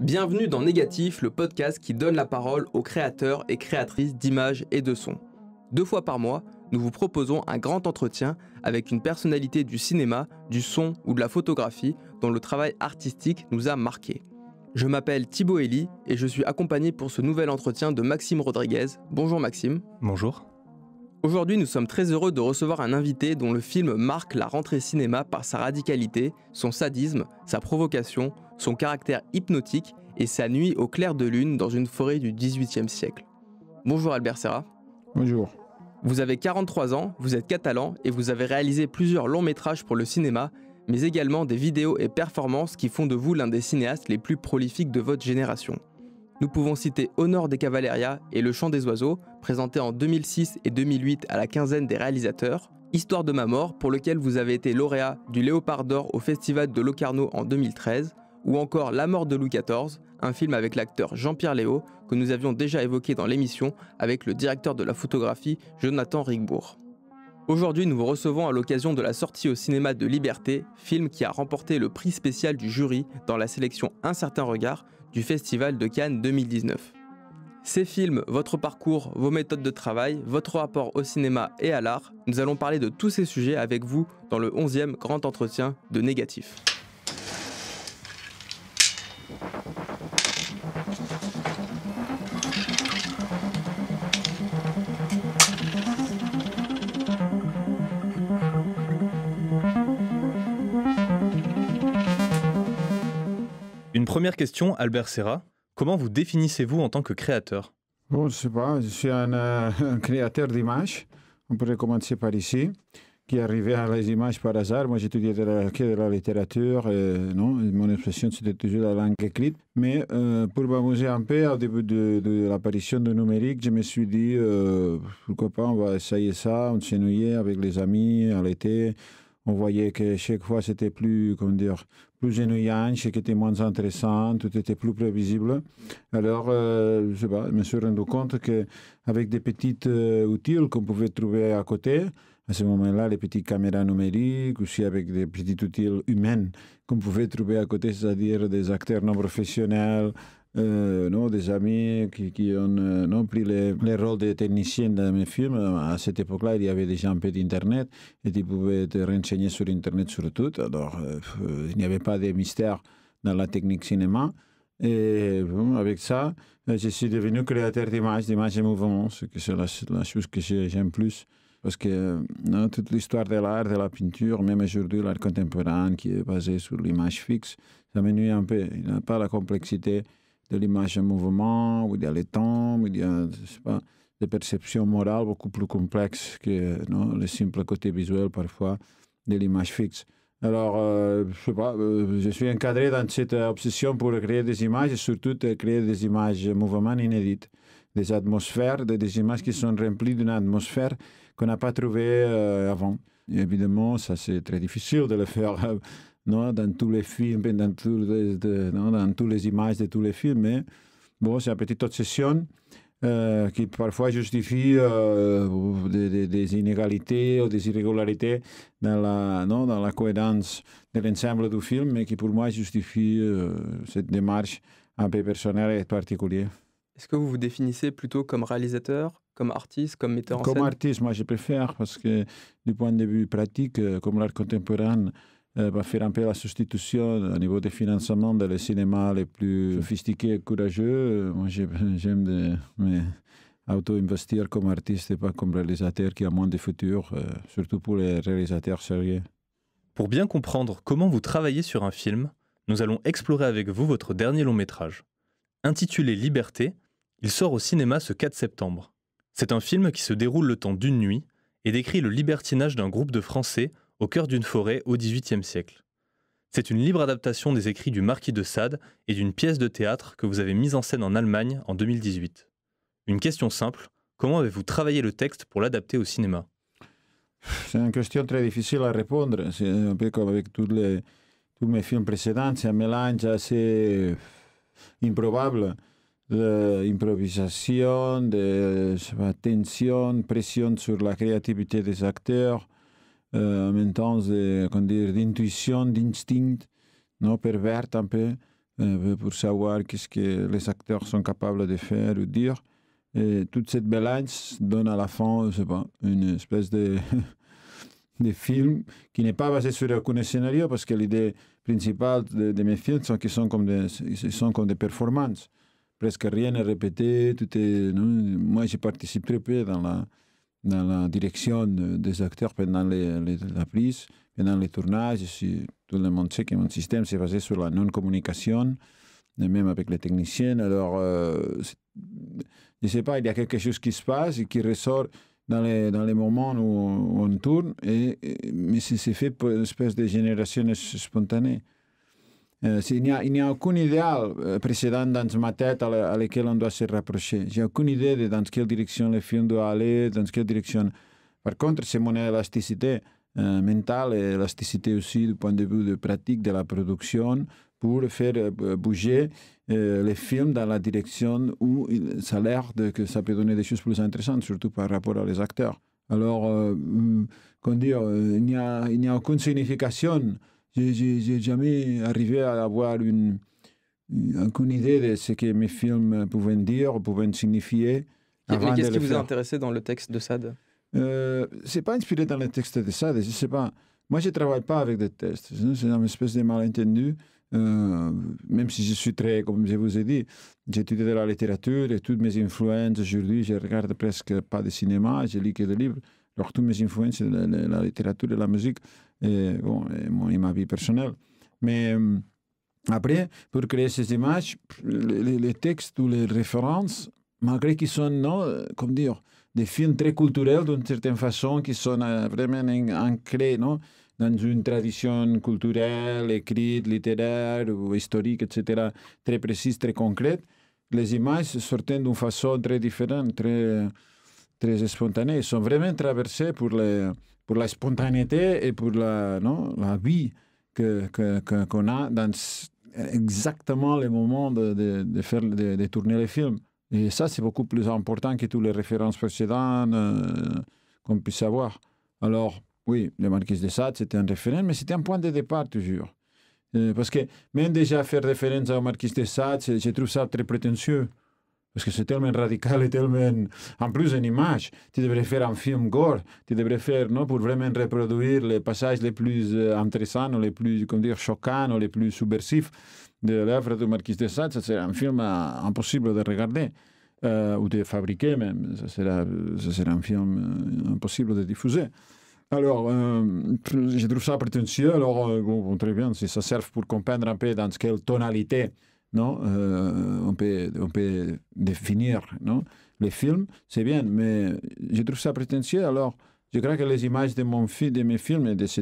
Bienvenue dans Négatif, le podcast qui donne la parole aux créateurs et créatrices d'images et de sons. 2 fois par mois, nous vous proposons un grand entretien avec une personnalité du cinéma, du son ou de la photographie dont le travail artistique nous a marqués. Je m'appelle Thibaut Elie et je suis accompagné pour ce nouvel entretien de Maxime Rodriguez. Bonjour Maxime. Bonjour. Aujourd'hui, nous sommes très heureux de recevoir un invité dont le film marque la rentrée cinéma par sa radicalité, son sadisme, sa provocation, son caractère hypnotique et sa nuit au clair de lune dans une forêt du XVIIIe siècle. Bonjour Albert Serra. Bonjour. Vous avez 43 ans, vous êtes catalan et vous avez réalisé plusieurs longs métrages pour le cinéma, mais également des vidéos et performances qui font de vous l'un des cinéastes les plus prolifiques de votre génération. Nous pouvons citer Au nord des Cavaleria et Le chant des oiseaux, présentés en 2006 et 2008 à la quinzaine des réalisateurs, Histoire de ma mort, pour lequel vous avez été lauréat du Léopard d'or au Festival de Locarno en 2013, ou encore La mort de Louis XIV, un film avec l'acteur Jean-Pierre Léaud que nous avions déjà évoqué dans l'émission avec le directeur de la photographie Jonathan Rigbourg. Aujourd'hui, nous vous recevons à l'occasion de la sortie au cinéma de Liberté, film qui a remporté le prix spécial du jury dans la sélection Un certain regard du Festival de Cannes 2019. Ces films, votre parcours, vos méthodes de travail, votre rapport au cinéma et à l'art, nous allons parler de tous ces sujets avec vous dans le 11e grand entretien de Négatif. Une première question, Albert Serra. Comment vous définissez-vous en tant que créateur ? Bon, je ne sais pas, je suis un créateur d'images. On pourrait commencer par ici, qui est arrivé à les images par hasard. Moi, j'étudiais de la littérature. Non, mon expression, c'était toujours la langue écrite. Mais pour m'amuser un peu, au début de l'apparition du numérique, je me suis dit, pourquoi pas, on va essayer ça. On s'ennuyait avec les amis à l'été. On voyait que chaque fois, c'était plus ennuyant, chaque était moins intéressant, tout était plus prévisible. Alors, je sais pas, je me suis rendu compte qu'avec des petits outils qu'on pouvait trouver à côté, à ce moment-là, les petites caméras numériques, aussi avec des petits outils humains qu'on pouvait trouver à côté, c'est-à-dire des acteurs non professionnels, des amis qui ont pris les rôles de techniciens dans mes films. À cette époque-là, il y avait déjà un peu d'Internet et tu pouvais te renseigner sur Internet sur tout. Alors, il n'y avait pas de mystère dans la technique cinéma. Et bon, avec ça, je suis devenu créateur d'images et mouvements, c'est la chose que j'aime plus. Parce que toute l'histoire de l'art, de la peinture, même aujourd'hui, l'art contemporain qui est basé sur l'image fixe, ça m'ennuie un peu. Il n'a pas la complexité de l'image en mouvement, où il y a les temps, où il y a des perceptions morales beaucoup plus complexes que le simple côté visuel parfois de l'image fixe. Alors, je sais pas, je suis encadré dans cette obsession pour créer des images et surtout créer des images mouvements inédites, des atmosphères, des images qui sont remplies d'une atmosphère qu'on n'a pas trouvée avant. Et évidemment, ça c'est très difficile de le faire dans tous les films, dans toutes les images de tous les films, mais bon, c'est une petite obsession qui parfois justifie des inégalités ou des irrégularités dans la cohérence de l'ensemble du film, mais qui pour moi justifie cette démarche un peu personnelle et particulière. Est-ce que vous vous définissez plutôt comme réalisateur, comme artiste, comme metteur en scène ? Comme artiste, moi je préfère, parce que du point de vue pratique, comme l'art contemporain va faire un peu la substitution au niveau des financements dans les cinémas les plus sophistiqués et courageux. Moi j'aime auto-investir comme artiste et pas comme réalisateur qui a moins de futur, surtout pour les réalisateurs sérieux. Pour bien comprendre comment vous travaillez sur un film, nous allons explorer avec vous votre dernier long métrage. Intitulé Liberté, il sort au cinéma ce 4 septembre. C'est un film qui se déroule le temps d'une nuit et décrit le libertinage d'un groupe de Français au cœur d'une forêt au XVIIIe siècle. C'est une libre adaptation des écrits du Marquis de Sade et d'une pièce de théâtre que vous avez mise en scène en Allemagne en 2018. Une question simple, comment avez-vous travaillé le texte pour l'adapter au cinéma ? C'est une question très difficile à répondre. C'est un peu comme avec tous mes films précédents, c'est un mélange assez improbable d'improvisation, de tension, pression sur la créativité des acteurs, en même temps d'intuition, d'instinct, pervers un peu. pour savoir qu'est-ce que les acteurs sont capables de faire ou dire. Et toute cette balance donne à la fin, je sais pas, une espèce de, de film qui n'est pas basé sur aucun scénario, parce que l'idée principale de mes films, c'est qu'ils sont comme des performances. Presque rien n'est répété. Tout est, non? Moi, j'ai participé très peu dans la direction des acteurs pendant la prise, pendant les tournages. Tout le monde sait que mon système s'est basé sur la non-communication, même avec les techniciens. Alors, je ne sais pas, il y a quelque chose qui se passe et qui ressort dans les moments où on tourne, mais c'est fait pour une espèce de génération spontanée. Il n'y a aucun idéal précédent dans ma tête à laquelle on doit se rapprocher. J'ai aucune idée de dans quelle direction le film doit aller, dans quelle direction. Par contre, c'est mon élasticité mentale et élasticité aussi du point de vue de pratique de la production pour faire bouger les films dans la direction où ça a l'air que ça peut donner des choses plus intéressantes, surtout par rapport à les acteurs. Alors, comment dire, il n'y a aucune signification. J'ai jamais arrivé à avoir aucune idée de ce que mes films pouvaient dire, pouvaient signifier. Mais qu'est-ce qui vous a intéressé dans le texte de Sade? C'est pas inspiré dans le texte de Sade, je sais pas. Moi, je travaille pas avec des textes. C'est une espèce de malentendu. Même si je suis très, comme je vous ai dit, j'ai étudié de la littérature et toutes mes influences aujourd'hui, je regarde presque pas de cinéma, je lis que des livres. Alors, toutes mes influences, c'est la littérature et la musique, et ma vie personnelle. Mais après, pour créer ces images, les textes ou les références, malgré qu'ils sont, non, comment dire, des films très culturels d'une certaine façon, qui sont vraiment ancrés, non, dans une tradition culturelle, écrite, littéraire ou historique, etc., très précise, très concrète, les images sortent d'une façon très différente, très spontanée. Elles sont vraiment traversées pour la spontanéité et pour la vie qu'on a dans exactement le moment de tourner les films. Et ça, c'est beaucoup plus important que toutes les références précédentes qu'on puisse avoir. Alors, oui, le Marquis de Sade, c'était un référent, mais c'était un point de départ toujours. Parce que même déjà faire référence au Marquis de Sade, je trouve ça très prétentieux. Parce que c'est tellement radical et tellement... En plus, une image, tu devrais faire un film gore, tu devrais faire, non, pour vraiment reproduire les passages les plus intéressants, les plus, comment dire, choquants, les plus subversifs de l'œuvre du Marquis de Sade. Ça serait un film impossible de regarder, ou de fabriquer même. Ça serait un film impossible de diffuser. Alors, je trouve ça prétentieux. Alors, bon, très bien, si ça sert pour comprendre un peu dans quelle tonalité, non, on peut définir, non, les films, c'est bien, mais je trouve ça prétentieux. Alors, je crois que les images de mes films et de ce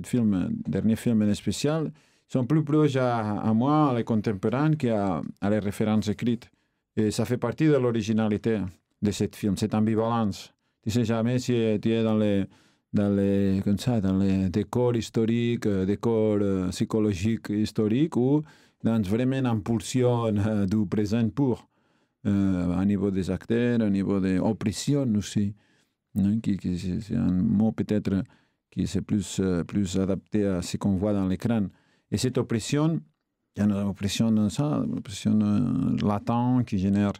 dernier film en spécial, sont plus proches à moi, à les contemporains, qu'à les références écrites. Et ça fait partie de l'originalité de ce film, cette ambivalence. Tu ne sais jamais si tu es dans les décors historiques, décors psychologiques historiques, ou dans vraiment une impulsion du présent pur, au niveau des acteurs, au niveau de l'oppression aussi, hein, c'est un mot peut-être qui est plus adapté à ce qu'on voit dans l'écran. Et cette oppression, il y a une oppression dans ça, une oppression latente qui génère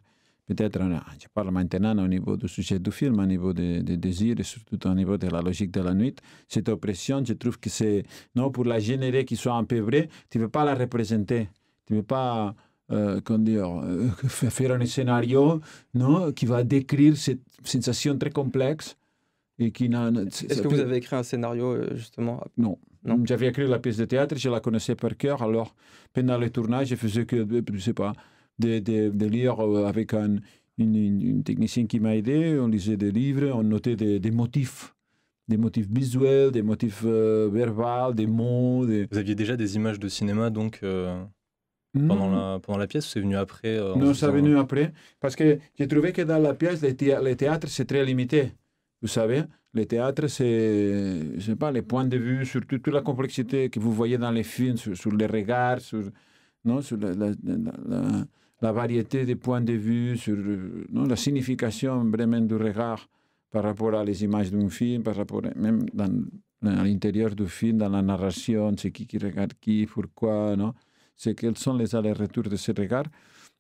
peut-être, je parle maintenant au niveau du sujet du film, au niveau des désirs et surtout au niveau de la logique de la nuit. Cette oppression, je trouve que c'est, non, pour la générer qui soit un peu vraie, tu ne peux pas la représenter. Tu ne peux pas faire un scénario, non, qui va décrire cette sensation très complexe. Est-ce que vous avez écrit un scénario, justement? Non. J'avais écrit la pièce de théâtre, je la connaissais par cœur. Alors, pendant le tournage, je faisais que, je ne sais pas, de lire avec une technicienne qui m'a aidé. On lisait des livres, on notait des motifs visuels, des motifs verbaux, des mots. Vous aviez déjà des images de cinéma, donc, pendant la pièce, ou c'est venu après Non, c'est venu après, parce que j'ai trouvé que dans la pièce, le théâtre, c'est très limité. Vous savez, le théâtre, c'est, je sais pas, les points de vue, sur toute la complexité que vous voyez dans les films, sur les regards, sur la variété des points de vue, sur la signification vraiment du regard par rapport à les images d'un film, par rapport même à l'intérieur du film, dans la narration, c'est qui regarde qui, pourquoi, non? c'est quels sont les allers-retours de ce regard.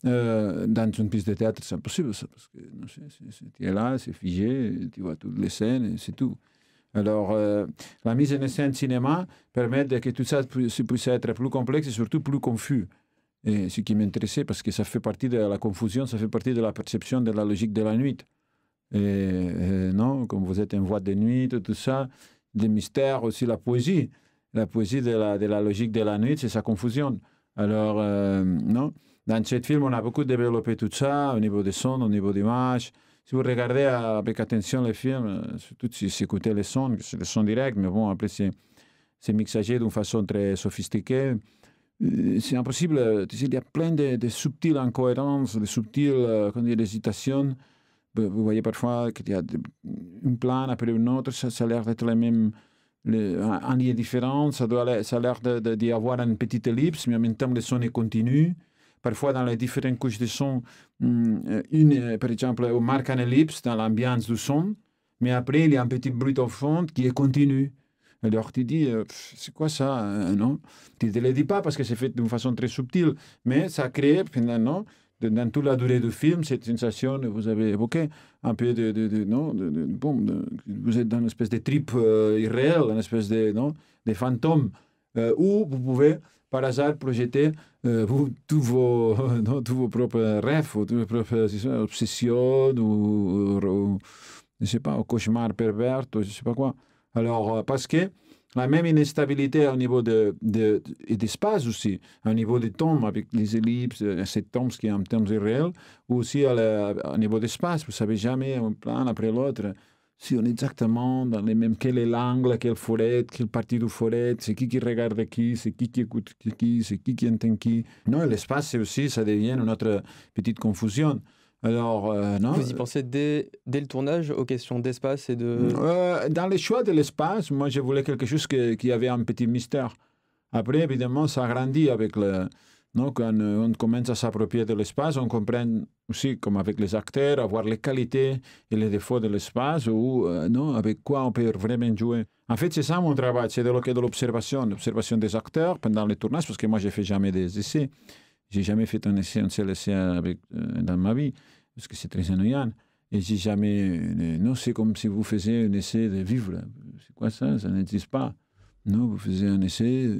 Dans une pièce de théâtre, c'est impossible, ça, parce que non, tu es là, c'est figé, tu vois toutes les scènes, et c'est tout. Alors, la mise en scène cinéma permet que tout ça puisse être plus complexe et surtout plus confus. Et ce qui m'intéressait, parce que ça fait partie de la confusion, ça fait partie de la perception de la logique de la nuit. Non, comme vous êtes en voie de nuit, tout ça, des mystères, aussi la poésie. La poésie de la logique de la nuit, c'est sa confusion. Alors, non, dans ce film, on a beaucoup développé tout ça, au niveau des sons, au niveau des images. Si vous regardez avec attention le film, surtout si vous écoutez les sons, c'est le son direct, mais bon, après, c'est mixagé d'une façon très sophistiquée. C'est impossible. Il y a plein de subtiles incohérences, de subtiles hésitations. Vous voyez parfois qu'il y a un plan après un autre, ça a l'air d'être un lieu différent, ça a l'air d'y avoir une petite ellipse, mais en même temps, le son est continu. Parfois, dans les différentes couches de son, par exemple, on marque une ellipse dans l'ambiance du son, mais après, il y a un petit bruit au fond qui est continu. Alors, tu dis, c'est quoi ça, non? Tu ne te le dis pas parce que c'est fait d'une façon très subtile, mais ça crée, finalement, dans toute la durée du film, cette sensation, vous avez évoqué, un peu vous êtes dans une espèce de trip irréel, une espèce de fantôme, où vous pouvez, par hasard, projeter tous vos propres rêves, ou toutes vos propres obsessions, ou je ne sais pas, cauchemars pervers, ou je ne sais pas quoi. Alors, parce que la même instabilité au niveau d'espace aussi, au niveau des tombes, avec les ellipses, cette tombe qui est en termes irréels, ou aussi au niveau d'espace, vous ne savez jamais un plan après l'autre, si on est exactement dans les mêmes, quel est l'angle, quelle forêt, quelle partie de forêt, c'est qui regarde qui, c'est qui écoute qui, c'est qui entend qui. Non, l'espace, c'est aussi, ça devient une autre petite confusion. Alors, non. Vous y pensez dès le tournage aux questions d'espace et de... Dans le choix de l'espace, moi, je voulais quelque chose qui avait un petit mystère. Après, évidemment, ça grandit avec le... Non, quand on commence à s'approprier de l'espace, on comprend aussi, comme avec les acteurs, avoir les qualités et les défauts de l'espace, ou non, avec quoi on peut vraiment jouer. En fait, c'est ça mon travail, c'est de l'observation des acteurs pendant le tournage, parce que moi, je ne fais jamais des essais. J'ai jamais fait un seul essai dans ma vie, parce que c'est très ennuyant. Et j'ai jamais... Non, c'est comme si vous faisiez un essai de vivre. C'est quoi ça? Ça n'existe pas. Non, vous faisiez un essai...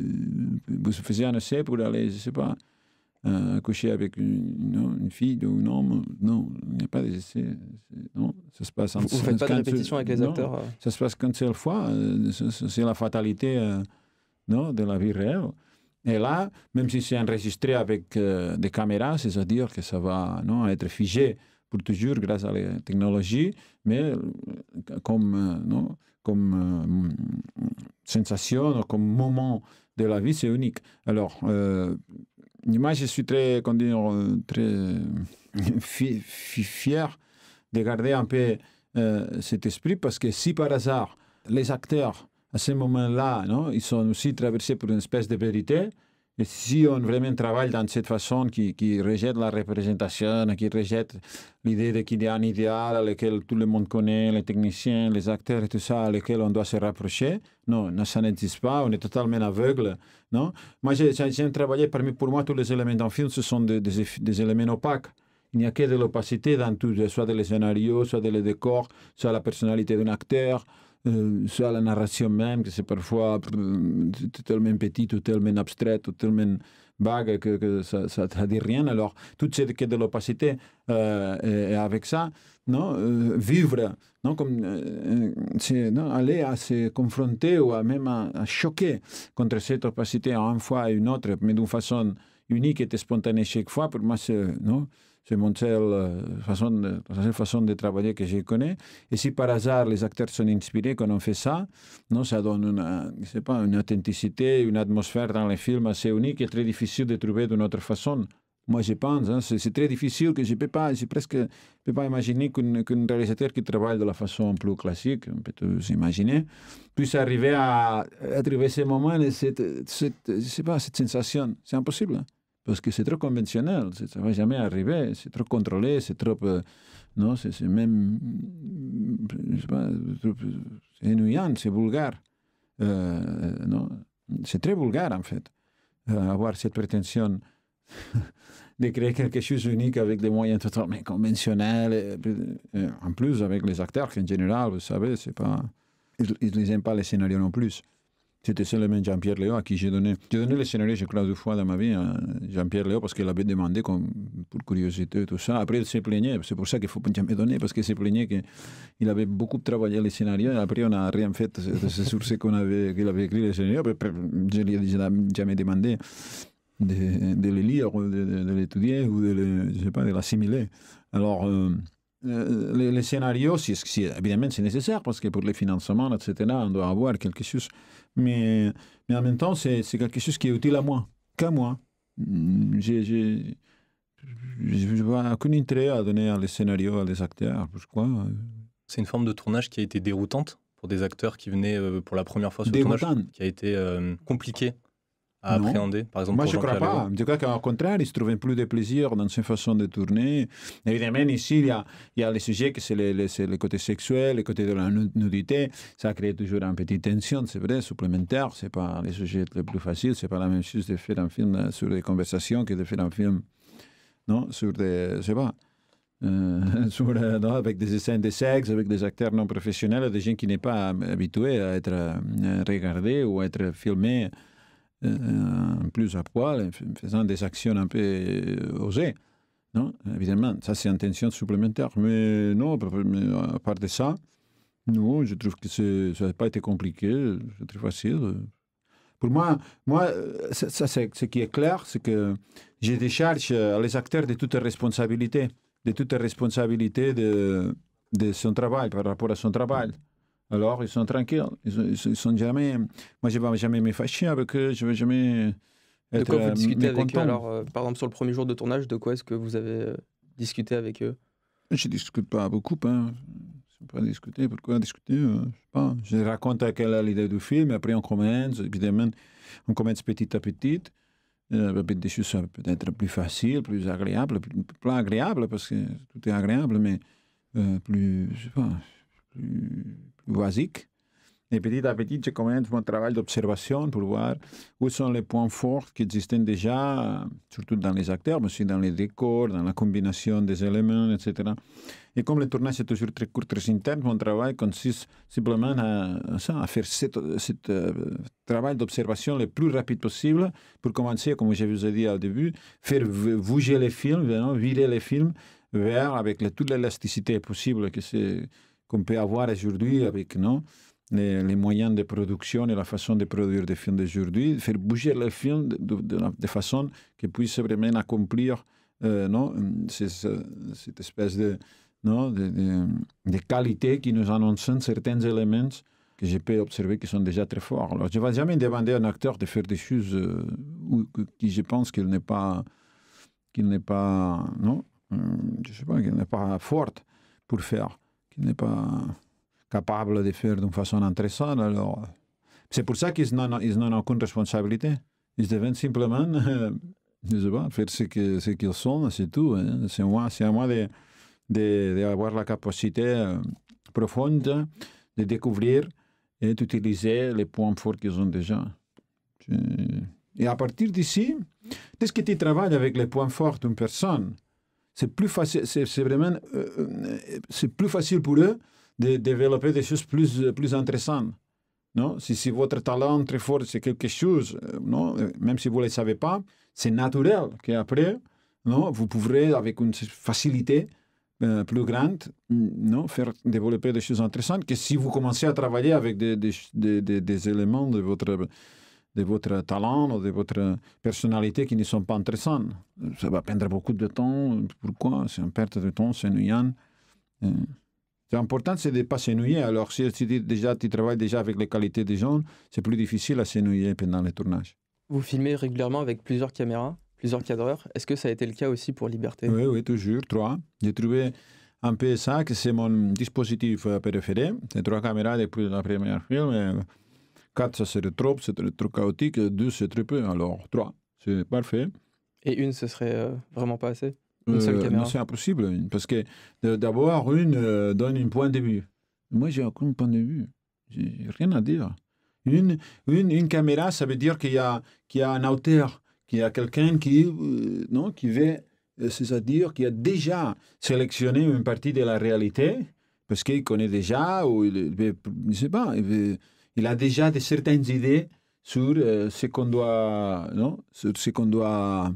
Vous faisiez un essai pour aller, je ne sais pas, coucher avec une fille ou un homme. Non, il n'y a pas d'essai. Non, ça se passe... Vous ne faites pas de répétition avec les acteurs? Non, ça se passe qu'une seule fois. C'est la fatalité de la vie réelle. Et là, même si c'est enregistré avec des caméras, c'est-à-dire que ça va être figé pour toujours grâce à la technologie, mais comme sensation, comme moment de la vie, c'est unique. Alors, moi, je suis très fier de garder un peu cet esprit, parce que si par hasard, les acteurs, à ce moment-là, ils sont aussi traversés par une espèce de vérité. Et si on vraiment travaille dans cette façon qui rejette la représentation, qui rejette l'idée qu'il y a un idéal lequel tout le monde connaît, les techniciens, les acteurs et tout ça, lequel on doit se rapprocher, non, ça n'existe pas, on est totalement aveugle. Non? Moi, j'aime travailler, pour moi, tous les éléments d'un film, ce sont des éléments opaques. Il n'y a que de l'opacité dans tout, soit dans les scénarios, soit dans les décors, soit la personnalité d'un acteur, soit la narration même, que c'est parfois tellement petit, ou tellement abstrait, ou tellement vague que ça ne dit rien. Alors, tout c'est que de l'opacité. Et avec ça, vivre, aller à se confronter ou même à choquer contre cette opacité une fois et une autre, mais d'une façon unique et spontanée chaque fois, pour moi, c'est mon seule façon de travailler que je connais. Et si par hasard les acteurs sont inspirés quand on fait ça, ça donne une authenticité, une atmosphère dans les films assez unique et très difficile de trouver d'une autre façon. Moi, je pense, c'est très difficile que je ne peux pas imaginer qu'un réalisateur qui travaille de la façon plus classique, on peut s'imaginer, puisse arriver à trouver ces moments, cette sensation. C'est impossible. Parce que c'est trop conventionnel, ça ne va jamais arriver, c'est trop contrôlé, c'est trop... c'est même... je sais pas, c'est ennuyant, c'est vulgaire. C'est très vulgaire, en fait. avoir cette prétention de créer quelque chose d'unique avec des moyens totalement conventionnels. En plus, avec les acteurs, qui en général, vous savez, c'est pas... Ils n'aiment pas les scénarios non plus. C'était seulement Jean-Pierre Léo à qui j'ai donné le scénario, je crois, 2 fois dans ma vie, à Jean-Pierre Léo, parce qu'il avait demandé pour curiosité et tout ça. Après, il s'est plaigné. C'est pour ça qu'il ne faut jamais donner, parce qu'il s'est plaigné qu'il avait beaucoup travaillé les scénarios. Et après, on n'a rien fait. C'est sur ce qu'il avait écrit les scénarios. Je ne lui ai jamais demandé de les lire, ou de l'étudier, ou de l'assimiler. Alors... les scénarios, évidemment, c'est nécessaire parce que pour les financements, etc., on doit avoir quelque chose. Mais en même temps, c'est quelque chose qui est utile à moi, qu'à moi. Je n'ai aucun intérêt à donner les scénarios à des acteurs. Pourquoi? C'est une forme de tournage qui a été déroutante pour des acteurs qui venaient pour la première fois sur le Déroutant. tournage, qui a été compliqué à appréhender, par exemple. Moi, pour je ne crois Jean-Pierre pas. Léo. Je crois qu'au contraire, ils se trouvaient plus de plaisir dans cette façon de tourner. Évidemment, ici, il y a les sujets que c'est le côté sexuel, le côté de la nudité. Ça crée toujours une petite tension, c'est vrai, supplémentaire. Ce n'est pas les sujets les plus faciles. Ce n'est pas la même chose de faire un film sur des conversations que de faire un film sur des... Je sais pas. Avec des scènes de sexe, avec des acteurs non professionnels, des gens qui n'est pas habitués à être regardés ou à être filmés plus à poil, faisant des actions un peu osées. Non, évidemment, ça c'est une tension supplémentaire. Mais non, à part de ça, non, je trouve que ça n'a pas été compliqué, c'est très facile. Pour moi ça, ce qui est clair, c'est que je décharge les acteurs de toute responsabilité, de son travail, par rapport à son travail. Alors, ils sont tranquilles. Ils sont jamais... Moi, je ne vais jamais me fâcher avec eux. Je ne vais jamais être De quoi vous discutez avec eux mécontent. alors, par exemple, sur le premier jour de tournage, de quoi est-ce que vous avez discuté avec eux? Je ne discute pas beaucoup. Je ne sais pas discuter. Pourquoi discuter? Je sais pas. Je raconte quelle est l'idée du film. Après, on commence. Évidemment, on commence petit à petit. Avec des choses peut-être plus faciles, plus agréables. Pas agréables, parce que tout est agréable, mais plus... Je sais pas... plus basique. Et petit à petit, je commence mon travail d'observation pour voir où sont les points forts qui existent déjà, surtout dans les acteurs, mais aussi dans les décors, dans la combinaison des éléments, etc. Et comme le tournage est toujours très court, très interne, mon travail consiste simplement à faire ce travail d'observation le plus rapide possible pour commencer, comme je vous ai dit au début, faire bouger les films, virer les films vers, avec toute l'élasticité possible qu'on peut avoir aujourd'hui avec les moyens de production et la façon de produire des films d'aujourd'hui, faire bouger les films de façon qu'ils puissent vraiment accomplir cette espèce de qualité qui nous annonce certains éléments que je peux observer qui sont déjà très forts. Alors, je ne vais jamais demander à un acteur de faire des choses qui je pense qu'il n'est pas forte pour faire. Qu'il n'est pas capable de faire d'une façon intéressante. Alors, c'est pour ça qu'ils n'ont aucune responsabilité. Ils deviennent simplement, je sais pas, faire ce qu'ils sont, c'est tout. Hein. C'est à moi d'avoir la capacité profonde de découvrir et d'utiliser les points forts qu'ils ont déjà. Et à partir d'ici, dès que tu travailles avec les points forts d'une personne, c'est plus facile, c'est vraiment, c'est plus facile pour eux de développer des choses plus intéressantes. Non? Si votre talent très fort, c'est quelque chose, même si vous ne le savez pas, c'est naturel qu'après, vous pourrez, avec une facilité plus grande, faire développer des choses intéressantes que si vous commencez à travailler avec des éléments de votre talent ou de votre personnalité qui ne sont pas intéressants. Ça va prendre beaucoup de temps. Pourquoi? C'est une perte de temps, c'est ennuyant. L'important, c'est de ne pas s'ennuyer. Alors, si tu travailles déjà avec les qualités des gens, c'est plus difficile à s'ennuyer pendant le tournage. Vous filmez régulièrement avec plusieurs caméras, plusieurs cadreurs. Est-ce que ça a été le cas aussi pour Liberté? Oui, toujours, 3. J'ai trouvé un peu ça, que c'est mon dispositif préféré. C'est 3 caméras depuis le premier film. 4, ça serait trop chaotique. 2, c'est très peu. Alors, 3, c'est parfait. Et une, ce serait vraiment pas assez? Une seule caméra? Non, c'est impossible. Parce que d'abord, une donne un point de vue. Moi, j'ai aucun point de vue. J'ai rien à dire. Une caméra, ça veut dire qu'il y a une hauteur qu'il y a quelqu'un qui veut, c'est-à-dire qui a déjà sélectionné une partie de la réalité, parce qu'il connaît déjà, ou je ne sais pas, il a déjà certaines idées sur ce qu'on doit, sur ce qu'on doit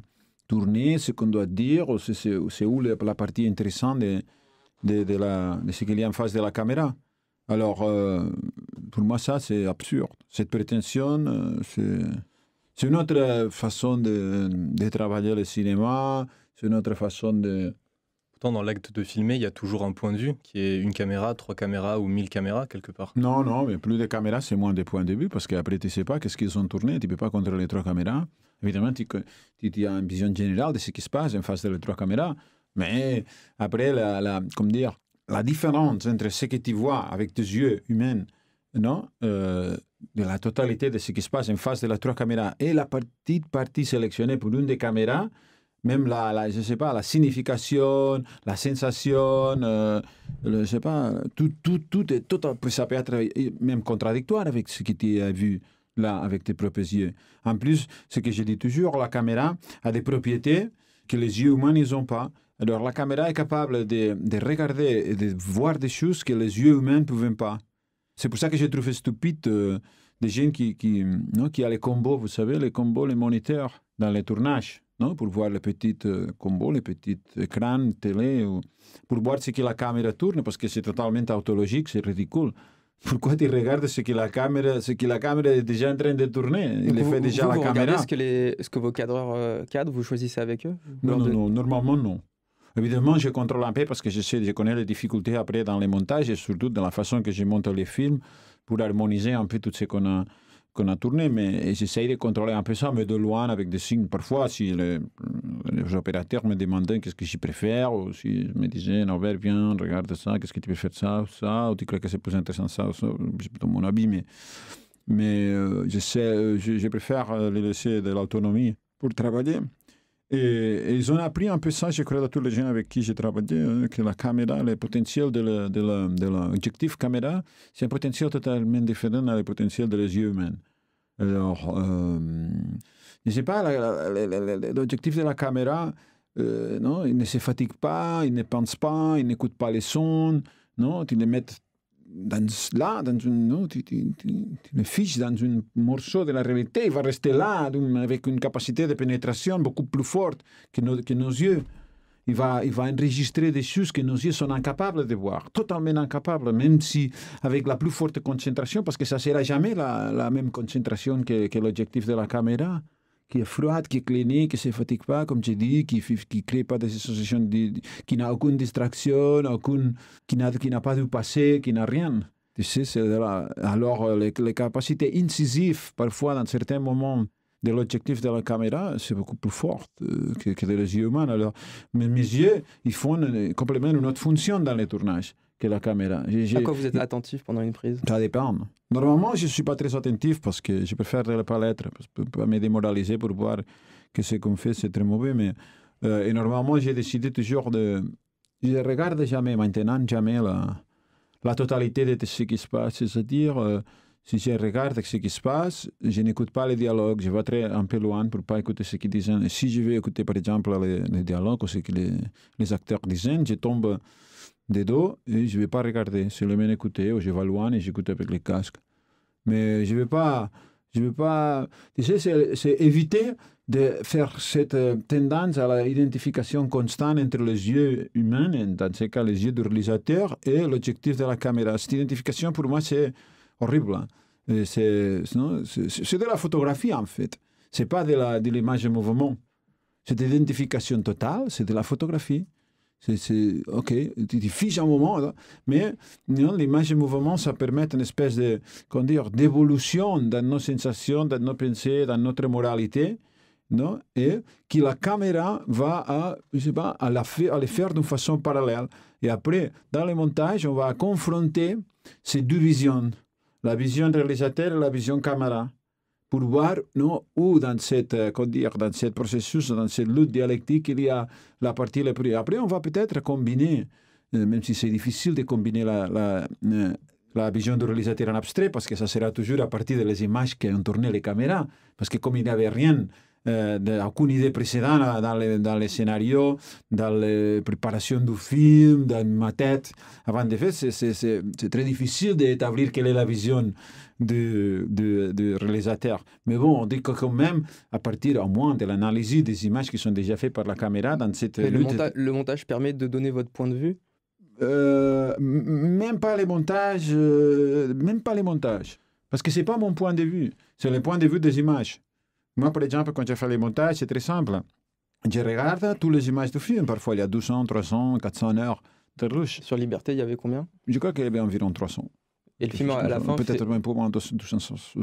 tourner, ce qu'on doit dire, ou c'est où la partie intéressante de ce qu'il y a en face de la caméra. Alors, pour moi, ça, c'est absurde. Cette prétention, c'est une autre façon de travailler le cinéma, c'est une autre façon de... Pourtant, dans l'acte de filmer, il y a toujours un point de vue, qui est une caméra, 3 caméras ou 1000 caméras, quelque part. Non, mais plus de caméras, c'est moins de points de vue, parce qu'après, tu ne sais pas qu'est-ce qu'ils ont tourné, tu ne peux pas contrôler les 3 caméras. Évidemment, tu as une vision générale de ce qui se passe en face des 3 caméras, mais après, la différence entre ce que tu vois avec tes yeux humains, de la totalité de ce qui se passe en face de la 3 caméras et la petite partie sélectionnée pour une des caméras, même je sais pas, la signification, la sensation, je sais pas, tout est total, ça peut être même contradictoire avec ce que tu as vu là avec tes propres yeux. En plus, ce que je dis toujours, la caméra a des propriétés que les yeux humains n'ont pas. Alors la caméra est capable de regarder et de voir des choses que les yeux humains ne pouvaient pas. C'est pour ça que j'ai trouvé stupide des gens qui ont les combos, vous savez, les combos, les moniteurs dans les tournages, pour voir les petits combos, les petits écrans, télé, pour voir ce que la caméra tourne, parce que c'est totalement autologique, c'est ridicule. Pourquoi tu regardes ce que la caméra est déjà en train de tourner? Il le fait déjà la caméra. Est-ce que vos cadreurs cadrent, vous choisissez avec eux? Non, normalement non. Évidemment, je contrôle un peu parce que je connais les difficultés après dans les montages et surtout dans la façon que je monte les films pour harmoniser un peu tout ce qu'on a tourné. Mais j'essaye de contrôler un peu ça, mais de loin avec des signes. Parfois, si les opérateurs me demandaient qu'est-ce que je préfère, ou si je me disaient, Norbert, viens, regarde ça, qu'est-ce que tu préfères ça, ou tu crois que c'est plus intéressant ça, c'est plutôt mon avis. Mais je préfère les laisser de l'autonomie pour travailler. Et ils ont appris un peu ça, je crois, à tous les gens avec qui j'ai travaillé, que la caméra, le potentiel de l'objectif caméra, c'est un potentiel totalement différent du potentiel des yeux humains. Alors, je ne sais pas, l'objectif de la caméra, non, il ne se fatigue pas, il ne pense pas, il n'écoute pas les sons, non, tu les mets tu le fiches dans un morceau de la réalité, il va rester là avec une capacité de pénétration beaucoup plus forte que nos yeux. Il va enregistrer des choses que nos yeux sont incapables de voir, totalement incapables, même si avec la plus forte concentration, parce que ça ne sera jamais la même concentration que l'objectif de la caméra, qui est froide, qui est clinique, qui ne se fatigue pas, comme je dis, qui ne crée pas des associations, qui n'a aucune distraction, qui n'a pas du passé, qui n'a rien. Tu sais, alors les capacités incisives, parfois, dans certains moments de l'objectif de la caméra, c'est beaucoup plus fort que les yeux humains. Alors, mes yeux, ils font complètement une autre fonction dans les tournages que la caméra. À quoi vous êtes attentif pendant une prise? Ça dépend. Normalement, je ne suis pas très attentif parce que je préfère ne pas l'être, pour ne pas me démoraliser pour voir que ce qu'on fait, c'est très mauvais. Mais, et normalement, j'ai décidé toujours de... Je ne regarde jamais la totalité de ce qui se passe. C'est-à-dire, si je regarde ce qui se passe, je n'écoute pas les dialogues, je vais très un peu loin pour ne pas écouter ce qu'ils disent. Et si je vais écouter, par exemple, les dialogues ou ce que les acteurs disent, je tombe des dos et je ne vais pas regarder. Je vais même écouter ou je vais loin et j'écoute avec les casques. Mais je ne vais pas... Tu sais, c'est éviter de faire cette tendance à l'identification constante entre les yeux humains, dans ce cas les yeux du réalisateur, et l'objectif de la caméra. Cette identification, pour moi, c'est horrible. C'est de la photographie, en fait. Ce n'est pas de l'image en mouvement. Cette identification totale, c'est de la photographie. C'est ok, tu fiches un moment, mais l'image en mouvement, ça permet une espèce d'évolution dans nos sensations, dans nos pensées, dans notre moralité, non? Et que la caméra va à les faire d'une façon parallèle. Et après, dans le montage, on va confronter ces deux visions, la vision réalisateur et la vision caméra, pour voir où dans ce processus, dans cette lutte dialectique, il y a la partie la plus... Après, on va peut-être combiner, même si c'est difficile de combiner la vision du réalisateur en abstrait, parce que ça sera toujours à partir des images qui ont tourné les caméras, parce que comme il n'y avait rien aucune idée précédente dans les scénarios, dans la préparation du film, dans ma tête. Avant de faire, c'est très difficile d'établir quelle est la vision du réalisateur. Mais bon, on dit que quand même, à partir au moins de l'analyse des images qui sont déjà faites par la caméra dans cette lutte... Le montage permet de donner votre point de vue? Même pas les montages, même pas les montages. Parce que c'est pas mon point de vue, c'est le point de vue des images. Moi, par exemple, quand je fais les montages, c'est très simple. Je regarde toutes les images du film. Parfois, il y a 200, 300, 400 heures de rush. Sur Liberté, il y avait combien? Je crois qu'il y avait environ 300. Et le film à la fin peut-être même pour moins 260.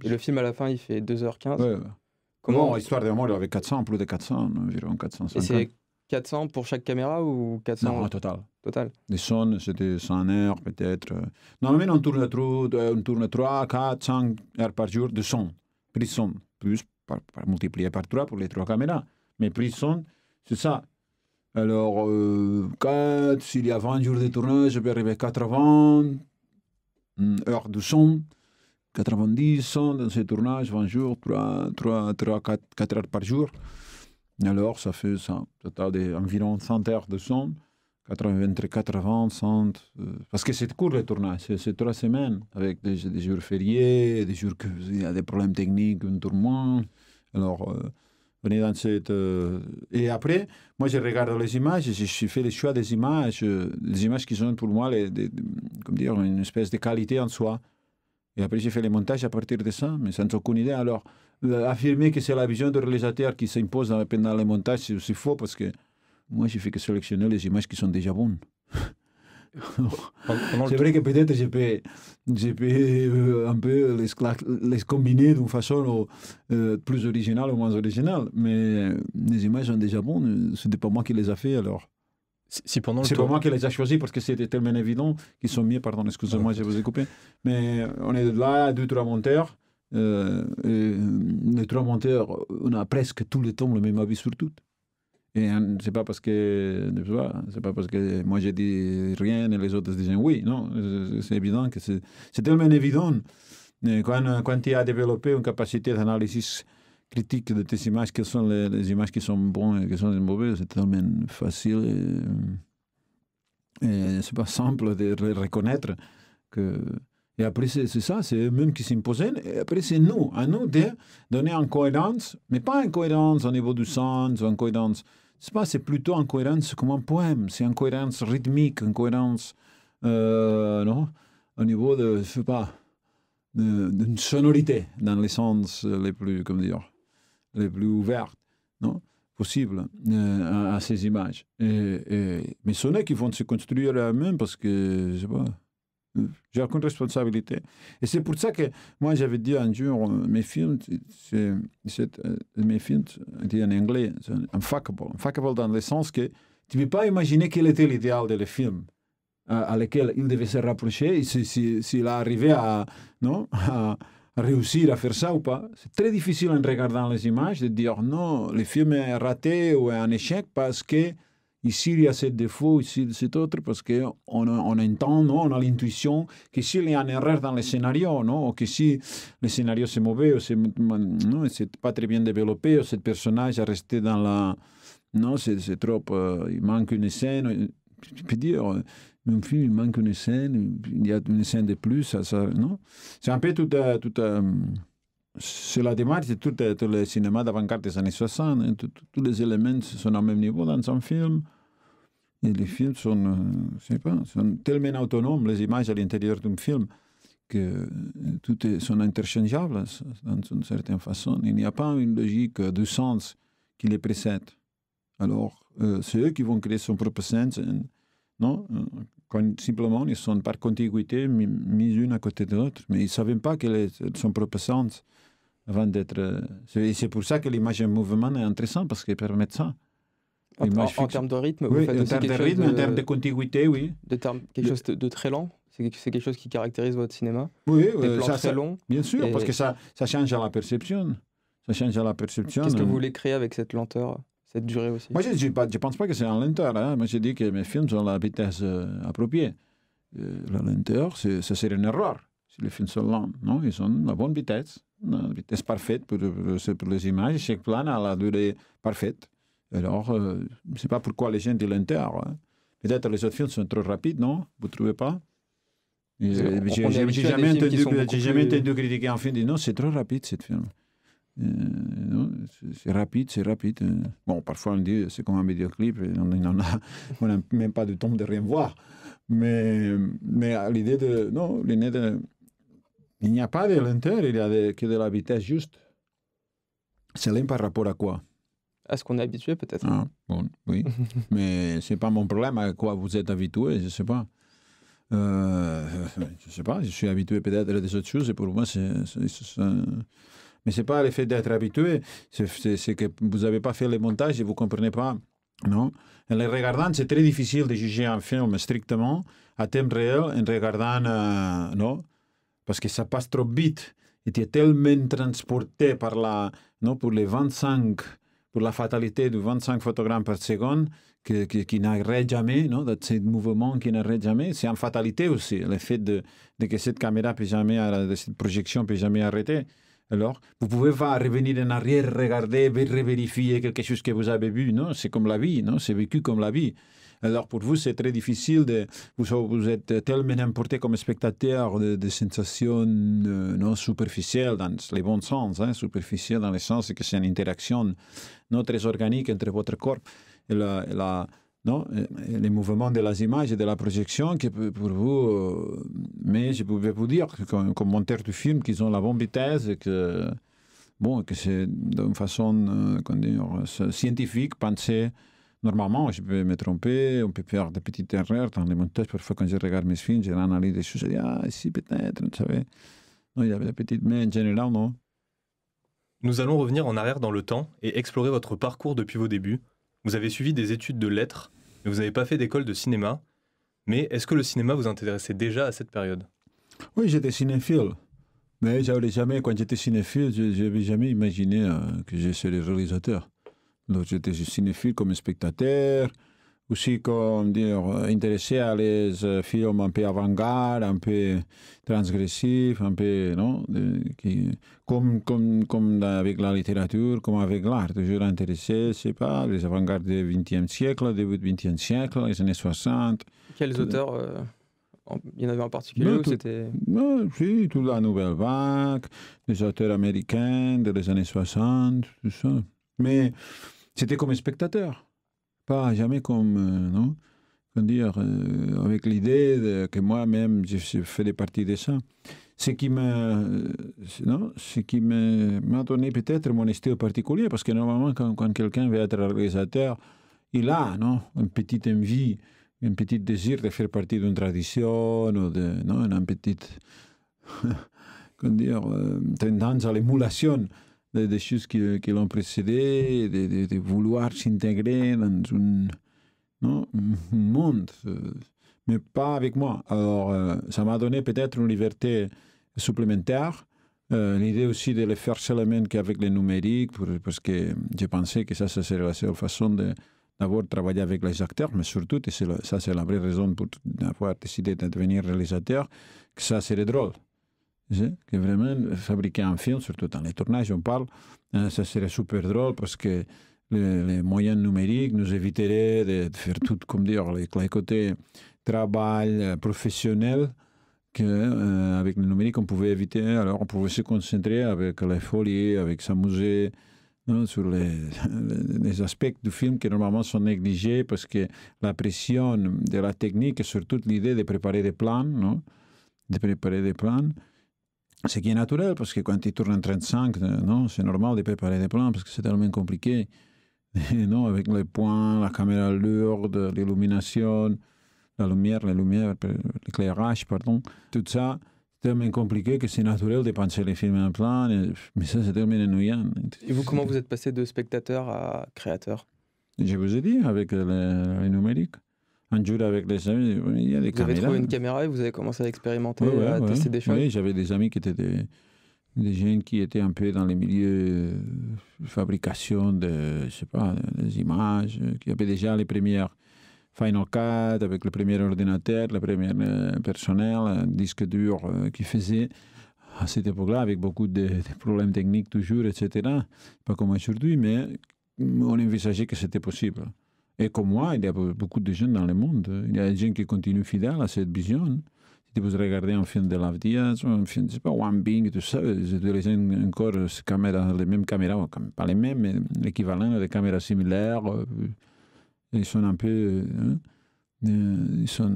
Et le film à la fin, il fait 2h15. Ouais. Comment bon, Histoire de mort, il y avait 400, plus de 400, environ 450. Et c'est 400 pour chaque caméra ou 400? Non, total. Les sons, c'était 100 heures peut-être. Normalement, on tourne 3, 4, 5 heures par jour de son. Prise son, plus multiplié par 3 pour les 3 caméras. Mais prise son, c'est ça. Alors, 4, s'il y a 20 jours de tournage, je peux arriver à 80 heures de son, 90 sons dans ces tournages, 20 jours, 4 heures par jour. Alors, ça fait ça, total d'environ 100 heures de son, entre 80, 100. Parce que c'est court le tournage, c'est 3 semaines, avec des jours fériés, des jours qu'il y a des problèmes techniques, un tour moins. Alors, on est dans cette. Et après, moi, je regarde les images, je fais le choix des images qui sont pour moi, comme dire, une espèce de qualité en soi. Et après, j'ai fait les montages à partir de ça, mais sans aucune idée. Alors, affirmer que c'est la vision du réalisateur qui s'impose pendant les montages, c'est faux, parce que moi, je fais que sélectionner les images qui sont déjà bonnes. C'est vrai que peut-être je peux un peu les combiner d'une façon plus originale ou moins originale, mais les images sont déjà bonnes, ce n'est pas moi qui les a fait alors. C'est pas moi qui les a choisis parce que c'était tellement évident qu'ils sont mieux, pardon, excusez-moi, je vous ai coupé. Mais on est là, 2-3 monteurs, les 3 monteurs, on a presque tout le temps le même avis sur tout. Et c'est pas parce que moi j'ai dit rien et les autres disent oui, non, c'est évident que c'est tellement évident. Quand tu as développé une capacité d'analyse critique de tes images, quelles sont les images qui sont bonnes et qui sont mauvaises, c'est tellement facile et c'est pas simple de les reconnaître que. Et après, c'est ça, c'est eux-mêmes qui s'imposent. Et après, c'est à nous de donner une cohérence, mais pas une cohérence au niveau du sens, ou une cohérence. C'est plutôt une cohérence comme un poème, c'est une cohérence rythmique, une cohérence non, au niveau de, je sais pas, d'une sonorité dans les sens les plus, comment dire, les plus ouverts, non, possible à ces images. Mais ce n'est qu'ils vont se construire eux-mêmes parce que, je sais pas, j'ai aucune responsabilité. Et c'est pour ça que moi j'avais dit un jour, mes films, mes films, dit en anglais, unfuckable dans le sens que tu ne peux pas imaginer quel était l'idéal de le film à lequel il devait se rapprocher, et s'il arrivait à réussir à faire ça ou pas. C'est très difficile en regardant les images de dire non, le film est raté ou est un échec parce que ici, il y a ce défaut, ici, cet autre, parce qu'on entend, non, on a l'intuition que s'il y a une erreur dans le scénario, non, ou que si le scénario c'est mauvais, ou c'est pas très bien développé, ou ce personnage est resté dans la... Non, c'est trop... il manque une scène. Je peux dire, un film, il manque une scène, il y a une scène de plus, non? C'est un peu tout... c'est la démarche de tout le cinéma d'avant-garde des années 60. Hein, tous les éléments sont au même niveau dans un film. Et les films sont tellement autonomes, les images à l'intérieur d'un film, que sont interchangeables d'une certaine façon. Il n'y a pas une logique de sens qui les précède. Alors, c'est eux qui vont créer son propre sens. Non? Quand simplement, ils sont par contiguïté mis une à côté de l'autre. Mais ils ne savaient pas quel est son propre sens. Avant d'être... C'est pour ça que l'image en mouvement est intéressante, parce qu'elle permet ça. En termes de rythme, oui, en termes de rythme, en termes de contiguïté, oui. Quelque chose de très lent, c'est quelque chose qui caractérise votre cinéma. Oui, des plans très longs. Bien sûr, parce que ça change à la perception. Ça change à la perception. Qu'est-ce que vous voulez créer avec cette lenteur, cette durée aussi? Moi, je ne pense pas que c'est en lenteur. Hein. Moi, je dis que mes films sont à la vitesse appropriée. La lenteur, ça serait une erreur si les films sont lents. Non, ils sont à la bonne vitesse. une vitesse parfaite pour les images. Chaque plan a la durée parfaite. Alors, je ne sais pas pourquoi les gens de l'Inter, hein. Peut-être les autres films sont trop rapides, non? Vous ne trouvez pas? J'ai jamais entendu critiquer un film et dire non, c'est trop rapide, ce film. Non, c'est rapide. Bon, parfois on dit c'est comme un vidéoclip, on n'a même pas de temps de rien voir. Mais l'idée de... Non, il n'y a pas de lenteur, il y a que de la vitesse juste. C'est lent par rapport à quoi? À ce qu'on est habitué, peut-être. Ah, bon, oui. Mais ce n'est pas mon problème à quoi vous êtes habitué, je ne sais pas. Je ne sais pas, je suis habitué peut-être à des autres choses et pour moi, mais ce n'est pas le fait d'être habitué, c'est que vous n'avez pas fait le montage et vous ne comprenez pas. Non? En les regardant, c'est très difficile de juger un film strictement à temps réel en regardant, non? Parce que ça passe trop vite. Et tu es tellement transporté par pour les 25, pour la fatalité de 25 photogrammes par seconde qui n'arrête jamais, non? De ce mouvement qui n'arrête jamais. C'est une fatalité aussi, le fait de que cette caméra peut jamais, cette projection peut jamais arrêter. Alors, vous pouvez pas revenir en arrière, regarder, revérifier quelque chose que vous avez vu, non? C'est comme la vie, non? C'est vécu comme la vie. Alors, pour vous, c'est très difficile vous êtes tellement emporté comme spectateur de sensations non superficielles dans les bons sens, hein? Superficielles dans le sens que c'est une interaction non très organique entre votre corps et les mouvements de les images et de la projection qui pour vous mais je pouvais vous dire comme monteur du film qu'ils ont la bonne vitesse et que c'est d'une façon scientifique pensée. Normalement, je peux me tromper, on peut faire des petites erreurs dans les montages. Parfois, quand je regarde mes films, je analyse des choses, je dis, ici peut-être, vous savez. Non, il y avait des petites, mais en général, non. Nous allons revenir en arrière dans le temps et explorer votre parcours depuis vos débuts. Vous avez suivi des études de lettres, mais vous n'avez pas fait d'école de cinéma. Mais est-ce que le cinéma vous intéressait déjà à cette période? Oui, j'étais cinéphile. Mais jamais, quand j'étais cinéphile, je n'avais jamais imaginé que je serais réalisateur. Donc, j'étais cinéphile comme spectateur, aussi comme intéressé à les films un peu avant-garde, un peu transgressifs, un peu, non, comme avec la littérature, comme avec l'art, toujours intéressé, je ne sais pas, les avant-gardes du XXe siècle, début du XXe siècle, les années 60. Quels auteurs il y en avait en particulier ou c'était... Oui, toute la nouvelle vague, les auteurs américains des années 60, tout ça. Mais c'était comme spectateur, pas jamais comme, non? Comment dire, avec l'idée que moi-même, je faisais partie de ça. Ce qui m'a donné peut-être mon style particulier, parce que normalement, quand quelqu'un veut être réalisateur, il a, non, une petite envie, un petit désir de faire partie d'une tradition, ou une petite, comment dire, tendance à l'émulation des choses qui l'ont précédé, de vouloir s'intégrer dans un monde, mais pas avec moi. Alors, ça m'a donné peut-être une liberté supplémentaire, l'idée aussi de le faire seulement qu'avec le numérique, parce que je pensais que ça serait la seule façon d'avoir travaillé avec les acteurs, mais surtout, et ça c'est la vraie raison pour avoir décidé de devenir réalisateur, que ça serait drôle. Que vraiment fabriquer un film, surtout dans les tournages, on parle, ça serait super drôle parce que les moyens numériques nous éviteraient de faire tout, comme dire, les côtés travail professionnel qu'avec le numérique on pouvait éviter. Alors on pouvait se concentrer avec les folies, avec s'amuser, non, sur les aspects du film qui normalement sont négligés parce que la pression de la technique et surtout l'idée de préparer des plans, non? De préparer des plans. Ce qui est naturel, parce que quand tu tournes en 35, non, c'est normal de préparer des plans, parce que c'est tellement compliqué. Non, avec les points, la caméra lourde, l'illumination, l'éclairage, pardon. Tout ça, c'est tellement compliqué que c'est naturel de penser les films en plan, mais ça, c'est tellement ennuyant. Et vous, comment vous êtes passé de spectateur à créateur? Je vous ai dit, avec les numériques. Un jour avec les amis, il y a des caméras. Vous avez trouvé une caméra et vous avez commencé à expérimenter, à tester des choses? Oui, j'avais des amis qui étaient des gens qui étaient un peu dans les milieux de fabrication de, je sais pas, des images, qui avaient déjà les premières Final Cut avec le premier ordinateur, le premier personnel, un disque dur qui faisait à cette époque-là, avec beaucoup de problèmes techniques toujours, etc. Pas comme aujourd'hui, mais on envisageait que c'était possible. Et comme moi, il y a beaucoup de gens dans le monde. Il y a des gens qui continuent fidèles à cette vision. Si vous regardez un film de Lav Diaz, un film, je sais pas, One Bing, tout ça, les gens encore les mêmes caméras, pas les mêmes, mais l'équivalent des caméras similaires. Ils sont un peu... ils sont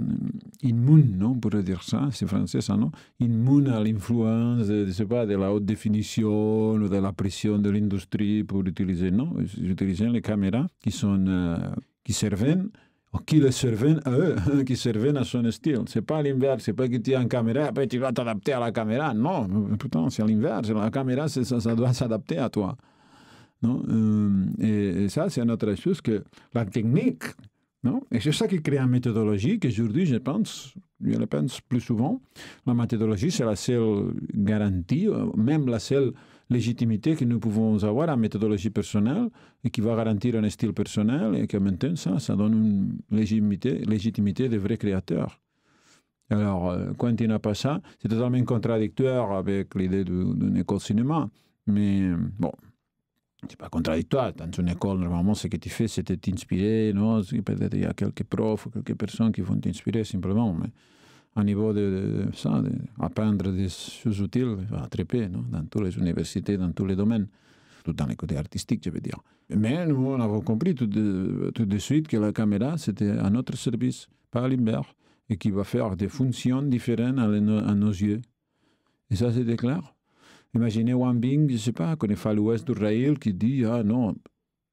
immunes, non, on pourrait dire ça, c'est français ça, non? Immunes à l'influence, je sais pas, de la haute définition ou de la pression de l'industrie pour utiliser, non? Ils utilisent les caméras qui sont, qui servent, ou qui les servent à eux, qui servent à son style. C'est pas l'inverse, c'est pas que tu as une caméra, après tu vas t'adapter à la caméra. Non, putain, c'est l'inverse, la caméra, ça doit s'adapter à toi. Non? Et ça, c'est une autre chose que la technique. Non? Et c'est ça qui crée une méthodologie qu'aujourd'hui, je le pense plus souvent. La méthodologie, c'est la seule garantie, même la seule légitimité que nous pouvons avoir en méthodologie personnelle et qui va garantir un style personnel et que maintenant, ça donne une légitimité de vrai créateur. Alors, quand il n'y a pas ça, c'est totalement contradictoire avec l'idée d'une école cinéma. Mais bon, c'est pas contradictoire. Dans une école, normalement, ce que tu fais, c'est t'inspirer, non? Peut-être il y a quelques profs ou quelques personnes qui vont t'inspirer simplement, mais au niveau de ça, apprendre des choses utiles, très peu, non? Dans toutes les universités, dans tous les domaines, tout dans les côtés artistiques, je veux dire. Mais nous, on avons compris tout de suite que la caméra, c'était à notre service, pas à l'inverse, et qui va faire des fonctions différentes à nos yeux. Et ça, c'était clair. Imaginez Wang Bing, je ne sais pas, qu'on est fait à l'ouest d'Israël, qui dit, ah non,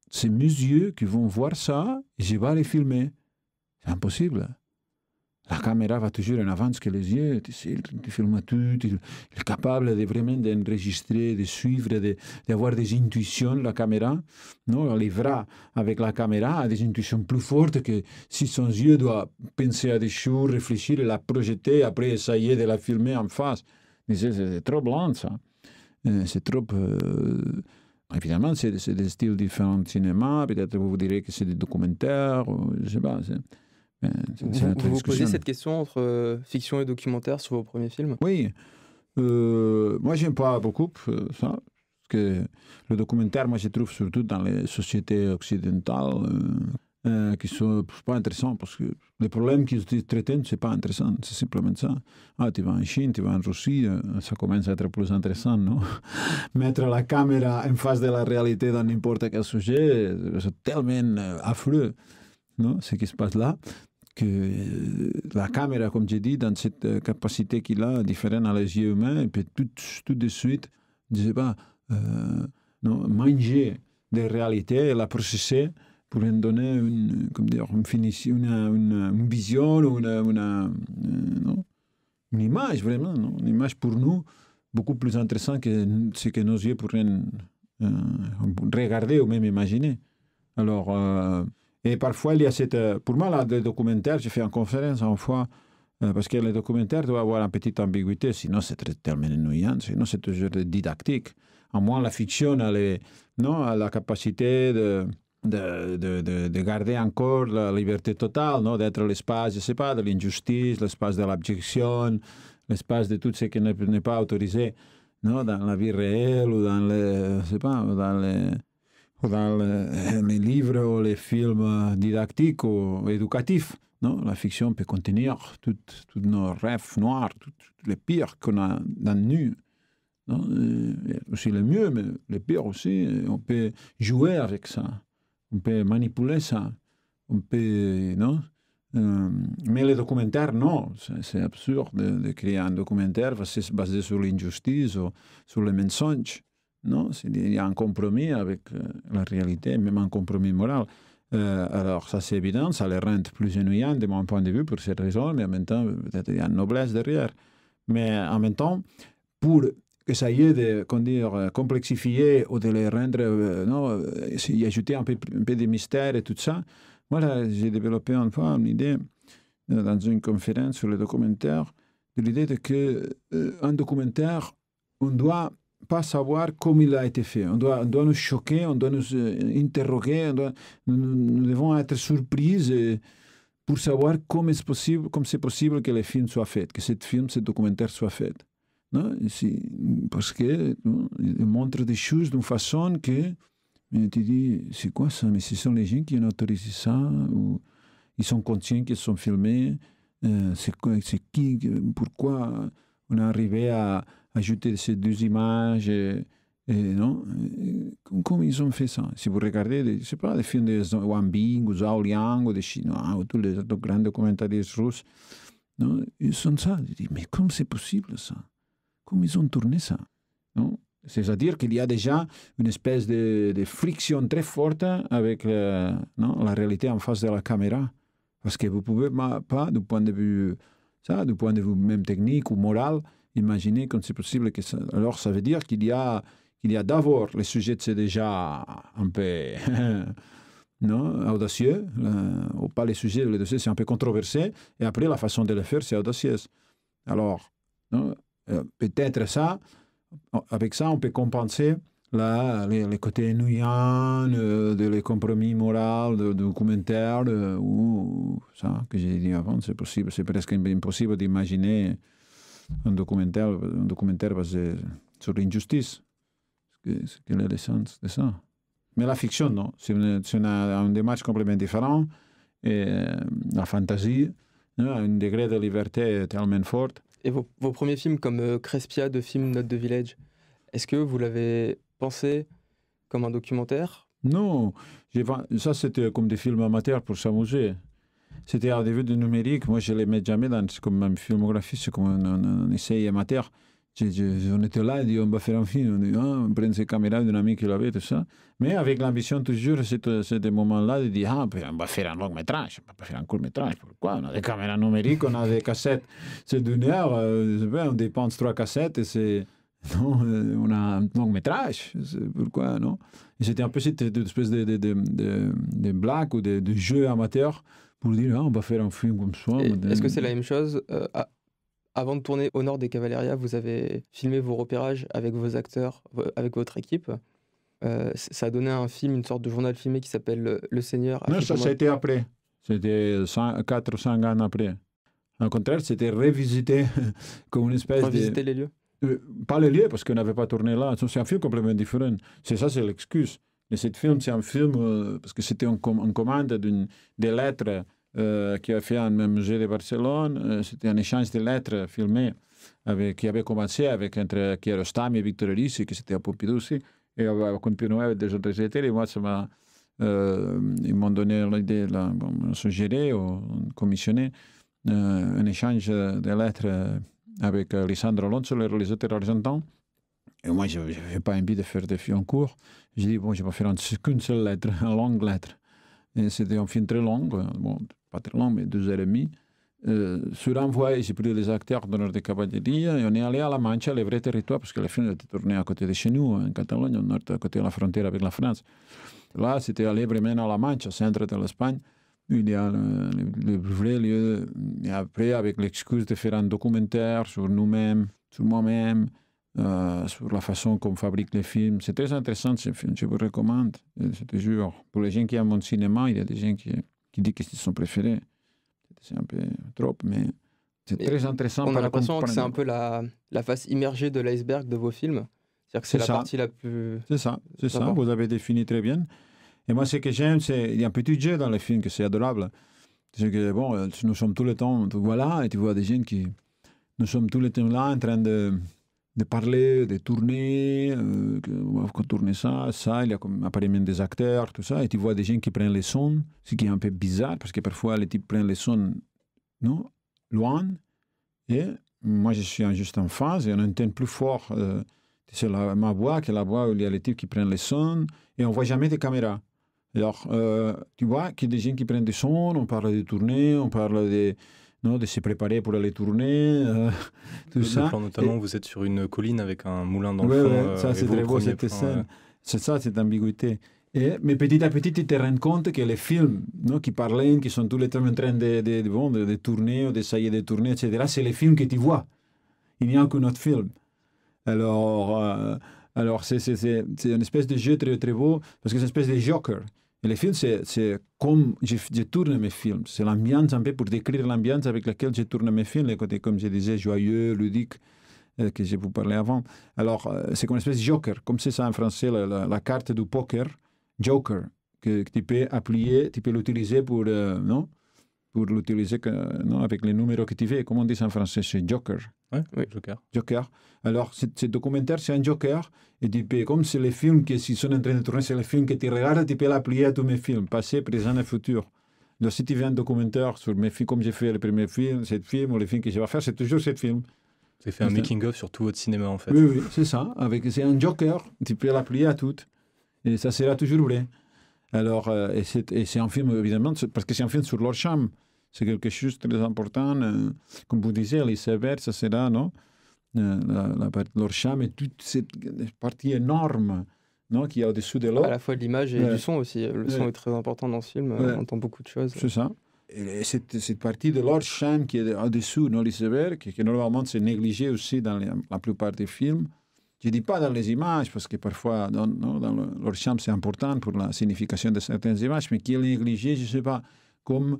c'est mes yeux qui vont voir ça et je vais les filmer. C'est impossible. La caméra va toujours en avance que les yeux. Tu filmes tout, tu es capable de vraiment d'enregistrer, de suivre, d'avoir des intuitions, la caméra. Non, les bras avec la caméra a des intuitions plus fortes que si son yeux doit penser à des choses, réfléchir et la projeter, après essayer de la filmer en face. Mais c'est trop blanc, ça. C'est trop... évidemment, c'est des styles différents de cinéma. Peut-être vous direz que c'est des documentaires, je ne sais pas. Vous posez cette question entre fiction et documentaire sur vos premiers films? Oui. Moi, j'aime pas beaucoup ça. Parce que le documentaire, moi, je trouve surtout dans les sociétés occidentales qui sont pas intéressants parce que les problèmes qu'ils traitent, c'est pas intéressant. C'est simplement ça. Ah, tu vas en Chine, tu vas en Russie, ça commence à être plus intéressant, non? Mettre la caméra en face de la réalité dans n'importe quel sujet, c'est tellement affreux, non? Ce qui se passe là. Que la caméra, comme j'ai dit, dans cette capacité qu'il a, différente à les yeux humains, il peut tout de suite, je ne sais pas, manger des réalités et la processer pour en donner une finition, une vision, une image, vraiment, non? Une image pour nous beaucoup plus intéressante que ce que nos yeux pourraient regarder ou même imaginer. Alors... et parfois, il y a cette... Pour moi, là, le documentaire, j'ai fait une conférence une fois, parce que le documentaire doit avoir une petite ambiguïté, sinon c'est tellement ennuyant, sinon c'est toujours didactique. À moins la fiction a la capacité de garder encore la liberté totale, non? D'être l'espace, je ne sais pas, de l'injustice, l'espace de l'abjection, l'espace de tout ce qui n'est pas autorisé, non? Dans la vie réelle ou dans les... Je sais pas, dans les livres ou les films didactiques ou éducatifs. Non? La fiction peut contenir tous nos rêves noirs, tous les pires qu'on a dans nous. Non? Aussi le mieux, mais le pire aussi. On peut jouer avec ça. On peut manipuler ça. On peut... Non? Mais les documentaires, non. C'est absurde de créer un documentaire basé sur l'injustice ou sur les mensonges. Non, il y a un compromis avec la réalité, même un compromis moral. Alors, ça c'est évident, ça les rend plus ennuyants de mon point de vue pour cette raison, mais en même temps, peut-être il y a une noblesse derrière. Mais en même temps, pour que ça y est de complexifier ou de les rendre, y ajouter un peu de mystère et tout ça, moi, là, j'ai développé une fois une idée dans une conférence sur le documentaire, de l'idée qu'un documentaire, on doit pas savoir comment il a été fait. On doit nous choquer, on doit nous interroger, nous devons être surpris pour savoir comment c'est possible que les films soient faits, que ce documentaire soit fait. non, parce que ils montrent des choses d'une façon que tu dis, c'est quoi ça? Mais ce sont les gens qui ont autorisé ça, ou ils sont conscients qu'ils sont filmés. C'est qui? Pourquoi on est arrivé à ajouter ces deux images? Non? Comment ils ont fait ça? Si vous regardez, je sais pas, des films de Wang Bing ou Zhao Liang ou des Chinois ou tous les autres grands documentaristes russes, non? Ils sont ça. Je dis, mais comment c'est possible ça? Comment ils ont tourné ça? Non? C'est-à-dire qu'il y a déjà une espèce de friction très forte avec non, la réalité en face de la caméra. Parce que vous ne pouvez pas, du point de vue même technique ou moral, imaginer que c'est possible que ça. Alors ça veut dire qu'il y a d'abord, le sujet c'est déjà un peu non, audacieux, ou pas les sujets, le dossier c'est un peu controversé, et après la façon de le faire c'est audacieuse. Alors, non, peut-être ça, avec ça on peut compenser les côtés ennuyants, les compromis moraux, de documentaire, ou ça que j'ai dit avant, c'est possible, c'est presque impossible d'imaginer un documentaire basé sur l'injustice. C'est quel est l'essence de ça? Mais la fiction, non. C'est une démarche complètement différente. Et la fantaisie, a un degré de liberté tellement fort. Et vos premiers films comme Crespia de film Note de Village, est-ce que vous l'avez pensé comme un documentaire? Non. Ça, c'était comme des films amateurs pour s'amuser. C'était au début du numérique. Moi, je ne les mets jamais comme une filmographie. C'est comme un essai amateur. On était là, on dit on va faire un film, on prend ses caméras d'un ami qui l'avait, tout ça. Mais avec l'ambition toujours, c'est des moments-là de dire on va faire un long métrage, on va pas faire un court métrage. Pourquoi? On a des caméras numériques, on a des cassettes, c'est d'une heure, on dépense 3 cassettes et non, on a un long métrage. Pourquoi, non? Et c'était un peu cette espèce de blague ou de jeu amateur pour dire on va faire un film comme ça. Est-ce que c'est la même chose? Avant de tourner au nord des Cavalleria, vous avez filmé vos repérages avec vos acteurs, avec votre équipe. Ça a donné un film, une sorte de journal filmé qui s'appelle Le Seigneur. Non, ça a été après. C'était 4 ou 5 ans après. Au contraire, c'était revisité comme une espèce revisiter les lieux? Pas les lieux, parce qu'on n'avait pas tourné là. C'est un film complètement différent. C'est l'excuse. Mais ce film, c'est un film, parce que c'était en commande des lettres qui a fait un musée de Barcelone. C'était un échange de lettres filmé qui avait commencé entre Kiarostami et Victor Ricci, qui c'était à Pompidou aussi, et on a continué avec des autres étés. Et moi, ils m'ont donné l'idée, m'ont suggéré ou commissionné un échange de lettres avec Lisandro Alonso, le réalisateur argentin. Et moi, je n'avais pas envie de faire des films courts. J'ai dit, bon, je vais faire qu'une seule lettre, une longue lettre. Et c'était un film très long, bon, pas très long, mais 2h30. Sur un voyage, j'ai pris les acteurs d'honneur de cavallerie et on est allé à La Mancha, le vrai territoire, parce que le film était tourné à côté de chez nous, en Catalogne, au nord, à côté de la frontière avec la France. Là, c'était aller vraiment à La Mancha, centre de l'Espagne. Il y a le vrai lieu. Et après, avec l'excuse de faire un documentaire sur nous-mêmes, sur moi-même, sur la façon qu'on fabrique les films. C'est très intéressant ce film, je vous recommande. Je te jure. Pour les gens qui aiment mon cinéma, il y a des gens qui disent que c'est son préféré. C'est un peu trop, mais c'est très intéressant. On a l'impression que c'est un peu la face immergée de l'iceberg de vos films. C'est-à-dire que c'est la partie la plus... C'est ça, vous avez défini très bien. Et moi, ce que j'aime, c'est qu'il y a un petit jeu dans les films, que c'est adorable. C'est que, bon, nous sommes tout le temps, voilà, et tu vois des gens qui... Nous sommes tout le temps là en train de parler, de tourner, on va tourner ça, il y a comme apparemment des acteurs, tout ça, et tu vois des gens qui prennent les sons, ce qui est un peu bizarre, parce que parfois les types prennent les sons, non, loin, et moi je suis juste en phase, et on entend plus fort, c'est ma voix que la voix où il y a les types qui prennent les sons, et on ne voit jamais de caméra. Alors, tu vois qu'il y a des gens qui prennent des sons, on parle de tourner, on parle de se préparer pour aller tourner, tout ça. Notamment, vous êtes sur une colline avec un moulin dans le fond. Ça, c'est très beau, cette scène. C'est ça, cette ambiguïté. Mais petit à petit, tu te rends compte que les films qui parlent, qui sont tous les temps en train de tourner, ou d'essayer de tourner, etc., c'est les films que tu vois. Il n'y a qu'un autre film. Alors c'est une espèce de jeu très, très beau, parce que c'est une espèce de joker. Et les films, c'est comme je tourne mes films. C'est l'ambiance, un peu pour décrire l'ambiance avec laquelle je tourne mes films, les côtés, comme je disais, joyeux, ludiques. que je vous parlais avant. Alors, c'est comme une espèce de joker, comme c'est ça en français, la carte du poker, joker, que tu peux appuyer, tu peux l'utiliser pour, non? Pour l'utiliser non, avec les numéros que tu veux. Comment on dit ça en français? C'est joker. Ouais, Oui. Joker. Joker. Alors, ce documentaire, c'est un joker. Et tu peux, comme c'est les films qui sont en train de tourner, c'est les films que tu regardes, tu peux l'appliquer à tous mes films, passé, présent et futur. Donc, si tu veux un documentaire sur mes films, comme j'ai fait le premier film, cette film, ou les films que je vais faire, c'est toujours ce film. Vous avez fait un making-of sur tout votre cinéma, en fait. Oui, oui, c'est ça. C'est un joker, tu peux l'appliquer à tout. Et ça sera toujours vrai. Alors, et c'est un film, évidemment, parce que c'est un film sur l'iceberg. C'est quelque chose de très important. Comme vous disiez, l'iceberg, ça sera, non? La partie de l'iceberg, et toute cette partie énorme, non? Qui est au-dessous de l'eau. À la fois de l'image et du son aussi. Le son est très important dans ce film, on entend beaucoup de choses. C'est ça. Et cette partie de l'iceberg qui est au-dessous, non, l'iceberg, qui normalement c'est négligé aussi dans la plupart des films. Je ne dis pas dans les images, parce que parfois, dans l'iceberg, c'est important pour la signification de certaines images, mais qui est négligé, je ne sais pas, comme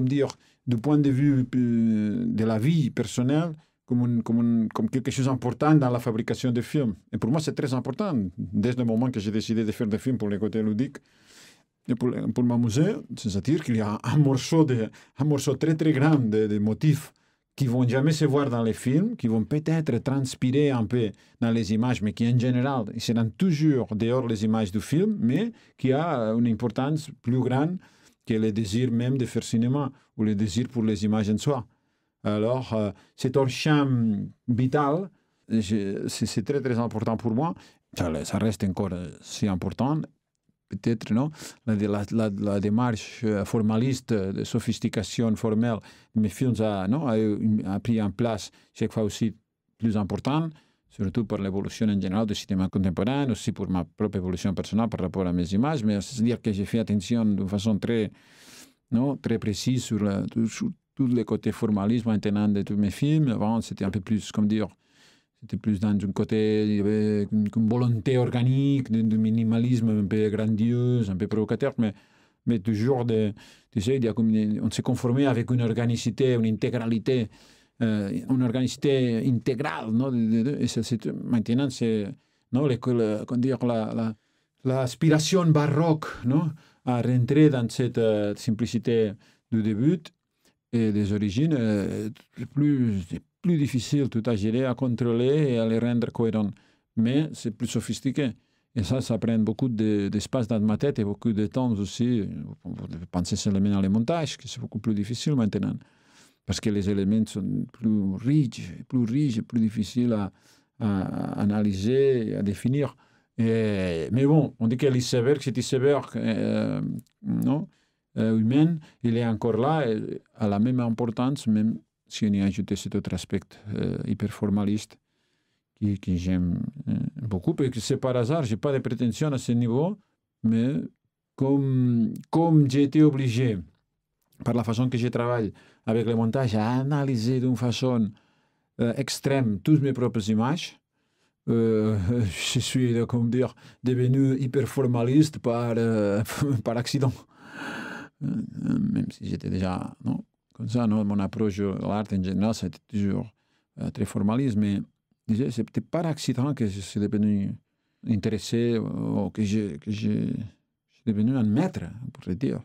dire, du point de vue de la vie personnelle, comme quelque chose d'important dans la fabrication de films. Et pour moi, c'est très important. Dès le moment que j'ai décidé de faire des films pour le côté ludique, et pour m'amuser, c'est-à-dire qu'il y a un morceau très très grand de motifs qui vont jamais se voir dans les films, qui vont peut-être transpirer un peu dans les images, mais qui en général seront toujours dehors les images du film, mais qui a une importance plus grande que le désir même de faire cinéma, ou le désir pour les images en soi. Alors, c'est un champ vital, c'est très très important pour moi, ça reste encore si important, peut-être, non? La démarche formaliste de sophistication formelle de mes films a pris en place chaque fois aussi plus important, surtout pour l'évolution en général du cinéma contemporain, aussi pour ma propre évolution personnelle par rapport à mes images, mais c'est-à-dire que j'ai fait attention d'une façon très précise sur tous les côtés formalisme maintenant de tous mes films. Avant, c'était un peu plus, comme dire, c'était plus dans un côté, il y avait une volonté organique, du minimalisme un peu grandiose, un peu provocateur, mais toujours, tu sais, on s'est conformé avec une organicité, une intégralité, une organicité intégrale, non? Et maintenant, c'est, non, l'aspiration baroque, non? À rentrer dans cette simplicité du début et des origines, c'est plus difficile tout à gérer, à contrôler et à les rendre cohérents. Mais c'est plus sophistiqué. Et ça prend beaucoup d'espace dans ma tête et beaucoup de temps aussi. Vous devez penser seulement dans les montages, que c'est beaucoup plus difficile maintenant. Parce que les éléments sont plus riches, plus difficiles à analyser et à définir. Mais bon, on dit que l'iceberg, cet iceberg humain, il est encore là, et à la même importance, même si on y a ajouté cet autre aspect hyper formaliste que j'aime beaucoup, parce que c'est par hasard, je n'ai pas de prétention à ce niveau, mais comme j'ai été obligé, par la façon que je travaille avec le montage, à analyser d'une façon extrême toutes mes propres images, je suis, comme dire, devenu hyper formaliste par accident. Même si j'étais déjà, non, comme ça, non, mon approche à l'art en général, c'était toujours très formaliste, mais c'était par accident que je suis devenu intéressé, ou que je suis devenu un maître, on pourrait dire,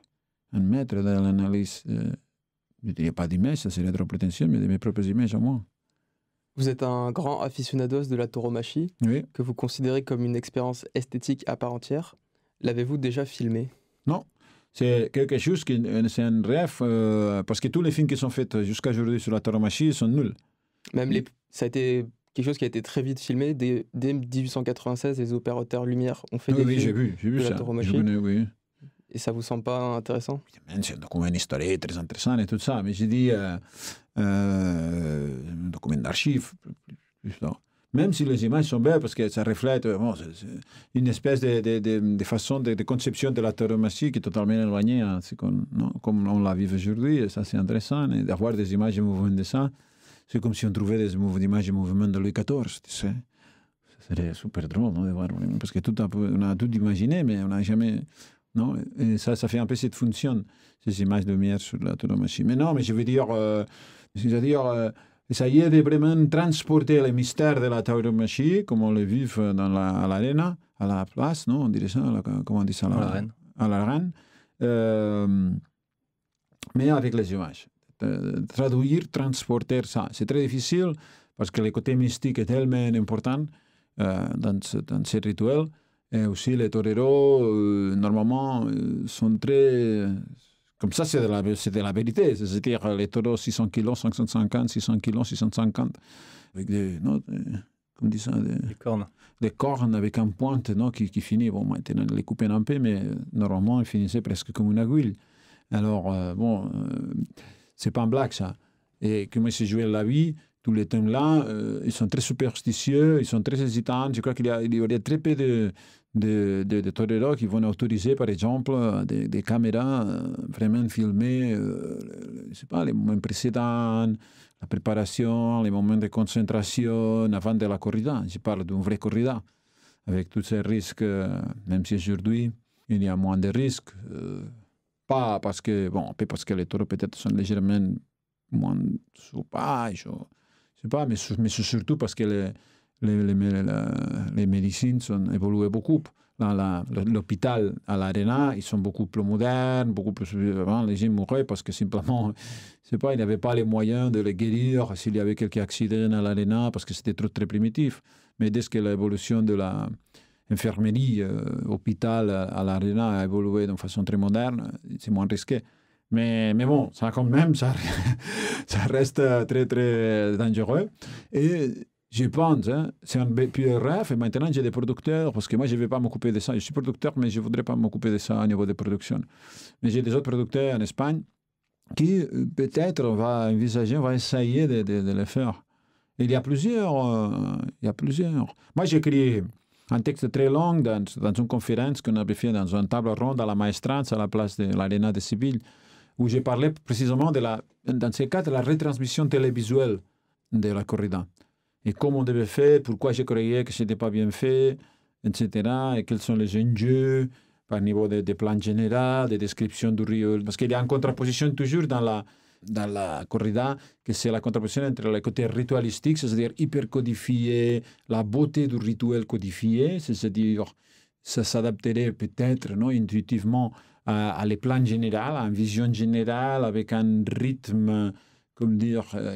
un maître de l'analyse, je ne dirais pas d'images, ça serait trop prétentieux, mais de mes propres images à moi. Vous êtes un grand aficionados de la tauromachie, Oui. que vous considérez comme une expérience esthétique à part entière. L'avez-vous déjà filmé? Non. C'est quelque chose qui c'est un rêve, parce que tous les films qui sont faits jusqu'à aujourd'hui sur la tauromachie sont nuls. Même ça a été quelque chose qui a été très vite filmé. Dès 1896, les opérateurs Lumière ont fait des films j'ai vu de ça. la tauromachie. Oui. Et ça vous semble pas intéressant? C'est un document historique très intéressant et tout ça, mais j'ai dit un document d'archives. Même si les images sont belles, parce que ça reflète c'est une espèce de façon de conception de la tauromachie qui est totalement éloignée, hein, comme on la vit aujourd'hui, et ça c'est intéressant, et d'avoir des images de mouvement de ça, c'est comme si on trouvait des images de mouvement de Louis XIV, tu sais. Ça serait super drôle, non, de voir, parce que on a tout imaginé, mais on n'a jamais... Non, et ça fait un peu cette fonction, ces images de lumière sur la tauromachie. Mais non, mais je veux dire, essayer de vraiment transporter le mystère de la tauromachie, comme on le vit à l'arena, à la place, non? On dirait ça, comment on dit ça? À l'arène. À l'arène. Mais avec les images. Traduire, transporter ça. C'est très difficile parce que le côté mystique est tellement important dans ces rituels. Et aussi, les toreros, normalement, sont très... Comme ça, c'est de la vérité. C'est-à-dire, les taureaux, 600 kilos, 550, 600 kilos, 650, avec des... Non, comment on dit ça? Les cornes. Des cornes avec un pointe, non, qui finit. Bon, maintenant, les couper un peu, mais normalement, ils finissaient presque comme une aiguille. Alors, c'est pas un blague, ça. Et comme ils se jouaient la vie, tous les thèmes-là, ils sont très superstitieux, ils sont très hésitants. Je crois qu'il y aurait très peu de toreros qui vont autoriser, par exemple, des caméras vraiment filmer, je sais pas, les moments précédents, la préparation, les moments de concentration avant de la corrida. Je parle d'une vraie corrida, avec tous ces risques, même si aujourd'hui, il y a moins de risques. Pas parce que, parce que les taureaux peut-être sont légèrement moins sauvages, je sais pas, mais surtout parce que les médecines sont évoluées beaucoup. L'hôpital à l'Arena, ils sont beaucoup plus modernes, beaucoup plus... Avant, les gens mouraient parce que simplement, je sais pas, ils n'avaient pas les moyens de les guérir s'il y avait quelques accidents à l'Arena parce que c'était très primitif. Mais dès que l'évolution de l'infirmerie, hôpital à l'Arena a évolué d'une façon très moderne, c'est moins risqué. Mais bon, ça quand même, ça reste très, très dangereux. Et je pense, c'est un pur rêve. Et maintenant, j'ai des producteurs, parce que moi, je ne vais pas m'occuper de ça. Je suis producteur, mais je ne voudrais pas m'occuper de ça au niveau de production. Mais j'ai des autres producteurs en Espagne qui, peut-être, vont essayer de le faire. Et il y a plusieurs. Moi, j'ai écrit un texte très long dans une conférence qu'on avait fait dans une table ronde à la Maestranza, à la place de l'Arena de Séville, où j'ai parlé précisément dans ce cas, de la retransmission télévisuelle de la corrida. Et comment on devait faire, pourquoi je croyais que ce n'était pas bien fait, etc. Et quels sont les enjeux par niveau de plan général, de description du riol. Parce qu'il y a une contraposition toujours dans la corrida, que c'est la contraposition entre le côté ritualistique, c'est-à-dire hyper codifié, la beauté du rituel codifié, c'est-à-dire ça s'adapterait peut-être intuitivement à les plans généraux, à une vision générale, avec un rythme,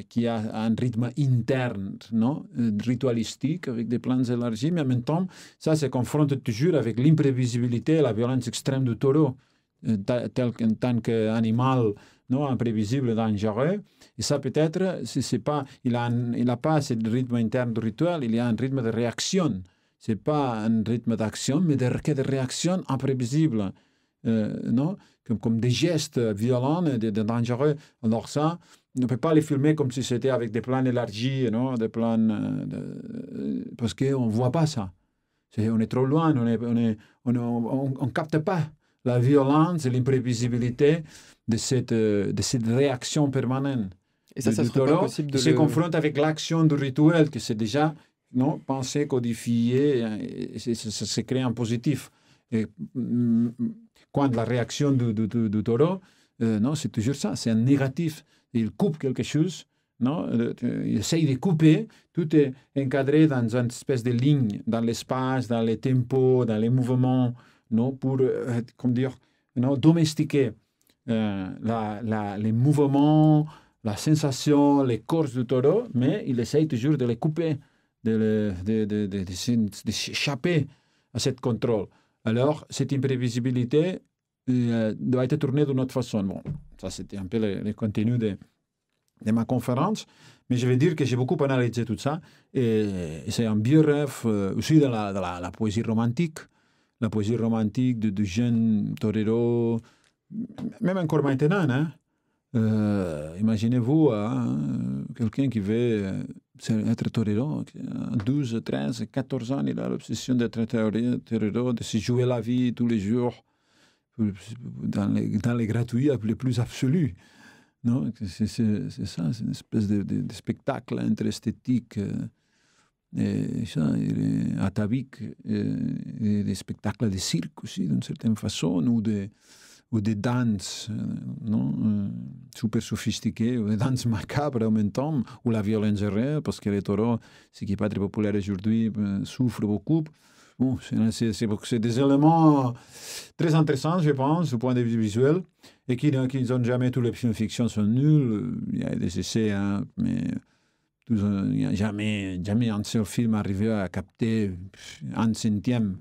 qui a un rythme interne, ritualistique, avec des plans élargis, mais en même temps, ça se confronte toujours avec l'imprévisibilité et la violence extrême du taureau, en tant qu'animal imprévisible, dangereux. Et ça, peut-être, il n'a pas ce rythme interne du rituel, il y a un rythme de réaction. Ce n'est pas un rythme d'action, mais de réaction imprévisible. Comme des gestes violents et dangereux. Alors ça, on ne peut pas les filmer comme si c'était avec des plans élargis, des plans parce qu'on ne voit pas ça. On est trop loin, on ne capte pas la violence et l'imprévisibilité de cette réaction permanente. Et ça serait pas possible de se confronte avec l'action du rituel, que c'est déjà pensé, codifié, et ça se crée en positif. Et, quand la réaction du taureau, c'est toujours ça, c'est un négatif. Il coupe quelque chose, il essaye de couper, tout est encadré dans une espèce de ligne, dans l'espace, dans les tempos, dans les mouvements, pour domestiquer les mouvements, la sensation, les corps du taureau, mais il essaye toujours de les couper, d'échapper à ce contrôle. Alors, cette imprévisibilité doit être tournée d'une autre façon. Bon, ça, c'était un peu le contenu de ma conférence, mais je vais dire que j'ai beaucoup analysé tout ça, et c'est un vieux rêve aussi dans la poésie romantique de jeunes toreros, même encore maintenant. Imaginez-vous quelqu'un qui veut être torero, à 12, 13, 14 ans, il a l'obsession d'être torero, de se jouer la vie tous les jours, dans les gratuits les plus absolus. C'est ça, c'est une espèce de spectacle entre esthétique et ça, atavique, et des spectacles de cirque aussi, d'une certaine façon, ou de danse, super sophistiquées, ou des danses macabres en même temps, ou la violence réelle, parce que les taureaux, ce qui n'est pas très populaire aujourd'hui, souffrent beaucoup. Bon, c'est des éléments très intéressants, je pense, du point de vue visuel, et qui n'ont jamais, tous les films fiction sont nuls. Il y a des essais, hein, mais il n'y a jamais un seul film arrivé à capter un centième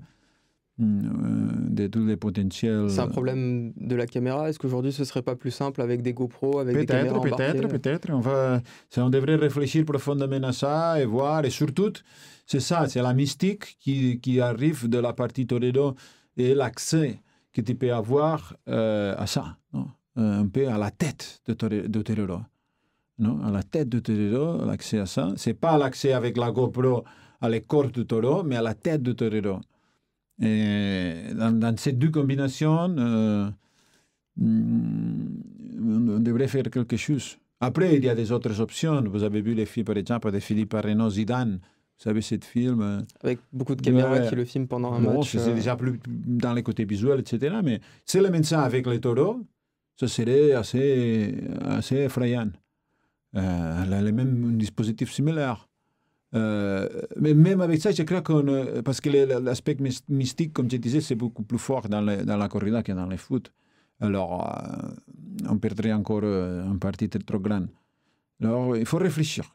de tous les potentiels. C'est un problème de la caméra. Est-ce qu'aujourd'hui ce serait pas plus simple avec des GoPro, avec des caméras embarquées? Peut-être. On devrait réfléchir profondément à ça et voir. Et surtout, c'est ça, c'est la mystique qui arrive de la partie Toledo et l'accès que tu peux avoir à ça, non? Un peu à la tête de Toledo. Non? À la tête de Toledo, l'accès à ça. C'est pas l'accès avec la GoPro à l'écorce de Toledo, mais à la tête de Toledo. Et dans ces deux combinaisons, on devrait faire quelque chose. Après, il y a des autres options. Vous avez vu les films, par exemple, de Philippe Arnaud Zidane. Vous savez, ce film. Avec beaucoup de caméras qui le filment pendant un match. C'est déjà plus dans les côtés visuels, etc. Mais si le met ça avec les taureaux, ça serait assez effrayant. Les mêmes dispositifs similaires. Mais même avec ça, je crois parce que l'aspect mystique, comme je disais, c'est beaucoup plus fort dans la corrida que dans le foot. Alors, on perdrait encore une partie trop grande. Alors, il faut réfléchir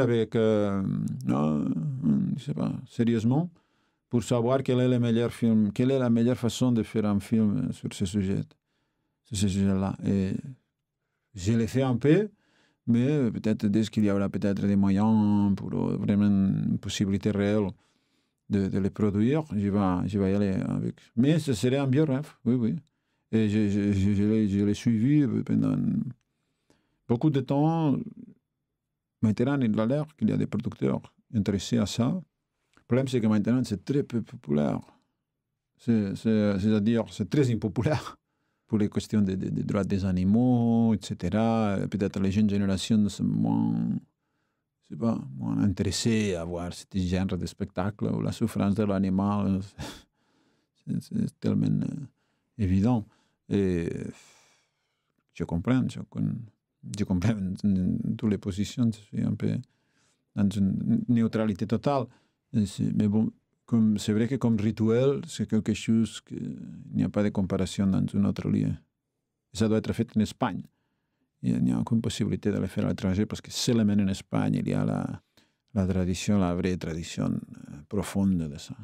avec, non, je sais pas, sérieusement, pour savoir quel est le meilleur film, quelle est la meilleure façon de faire un film sur ce sujet-là. Et je l'ai fait un peu. Mais peut-être dès qu'il y aura peut-être des moyens pour vraiment une possibilité réelle de les produire, je vais y aller avec. Mais ce serait un vieux rêve, oui. Et je l'ai suivi pendant beaucoup de temps. Maintenant, il a l'air qu'il y a des producteurs intéressés à ça. Le problème, c'est que maintenant, c'est très peu populaire. C'est-à-dire, c'est très impopulaire. Pour les questions des droits des animaux, etc. Peut-être les jeunes générations sont moins intéressées à voir ce genre de spectacle où la souffrance de l'animal, c'est tellement évident. Et je comprends toutes les positions, je suis un peu dans une neutralité totale. Mais bon, c'est vrai que comme rituel, c'est quelque chose qu'il n'y a pas de comparaison dans un autre lieu. Ça doit être fait en Espagne. Il n'y a aucune possibilité de le faire à l'étranger parce que seulement en Espagne, il y a la tradition, la vraie tradition profonde de ça.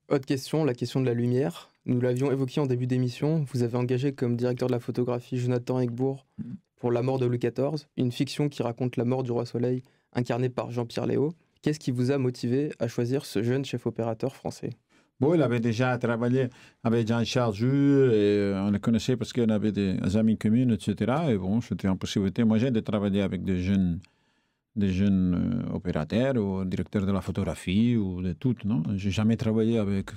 Autre question, la question de la lumière. Nous l'avions évoqué en début d'émission. Vous avez engagé comme directeur de la photographie Jonathan Egbourg pour La mort de Louis XIV, une fiction qui raconte la mort du roi Soleil, incarné par Jean-Pierre Léaud. Qu'est-ce qui vous a motivé à choisir ce jeune chef-opérateur français? Bon, il avait déjà travaillé avec Jean-Charles Jus, et on le connaissait parce qu'on avait des amis communs, etc. Et bon, c'était une possibilité. Moi, j'ai de travailler avec des jeunes opérateurs ou directeurs de la photographie ou de tout. Non? Je n'ai jamais travaillé avec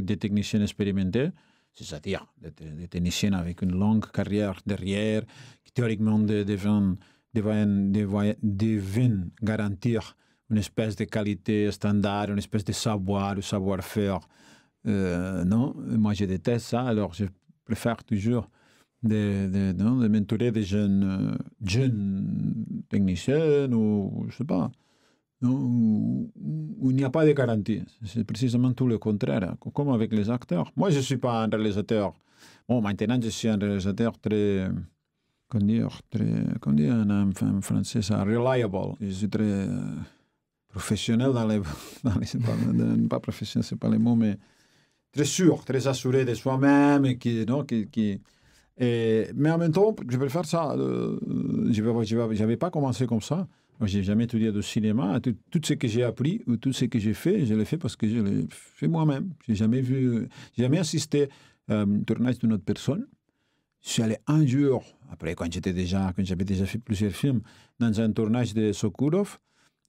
des techniciens expérimentés, c'est-à-dire des techniciens avec une longue carrière derrière, qui théoriquement devaient garantir une espèce de qualité standard, une espèce de savoir-faire. Non, moi je déteste ça, alors je préfère toujours de mentorer des jeunes techniciens ou je sais pas, non, où il n'y a pas de garantie. C'est précisément tout le contraire, comme avec les acteurs. Moi je ne suis pas un réalisateur. Bon, maintenant je suis un réalisateur très... Comment dire en français ça? Reliable. Je suis très... professionnel pas professionnel, c'est pas le mot, mais très sûr, très assuré de soi-même, mais en même temps, je préfère ça. Je n'avais pas commencé comme ça. Moi, j'ai jamais étudié de cinéma. Tout ce que j'ai appris ou tout ce que j'ai fait, je l'ai fait parce que je l'ai fait moi-même. J'ai jamais assisté à un tournage d'une autre personne. Je suis allé un jour, après quand j'avais déjà fait plusieurs films, dans un tournage de Sokourov,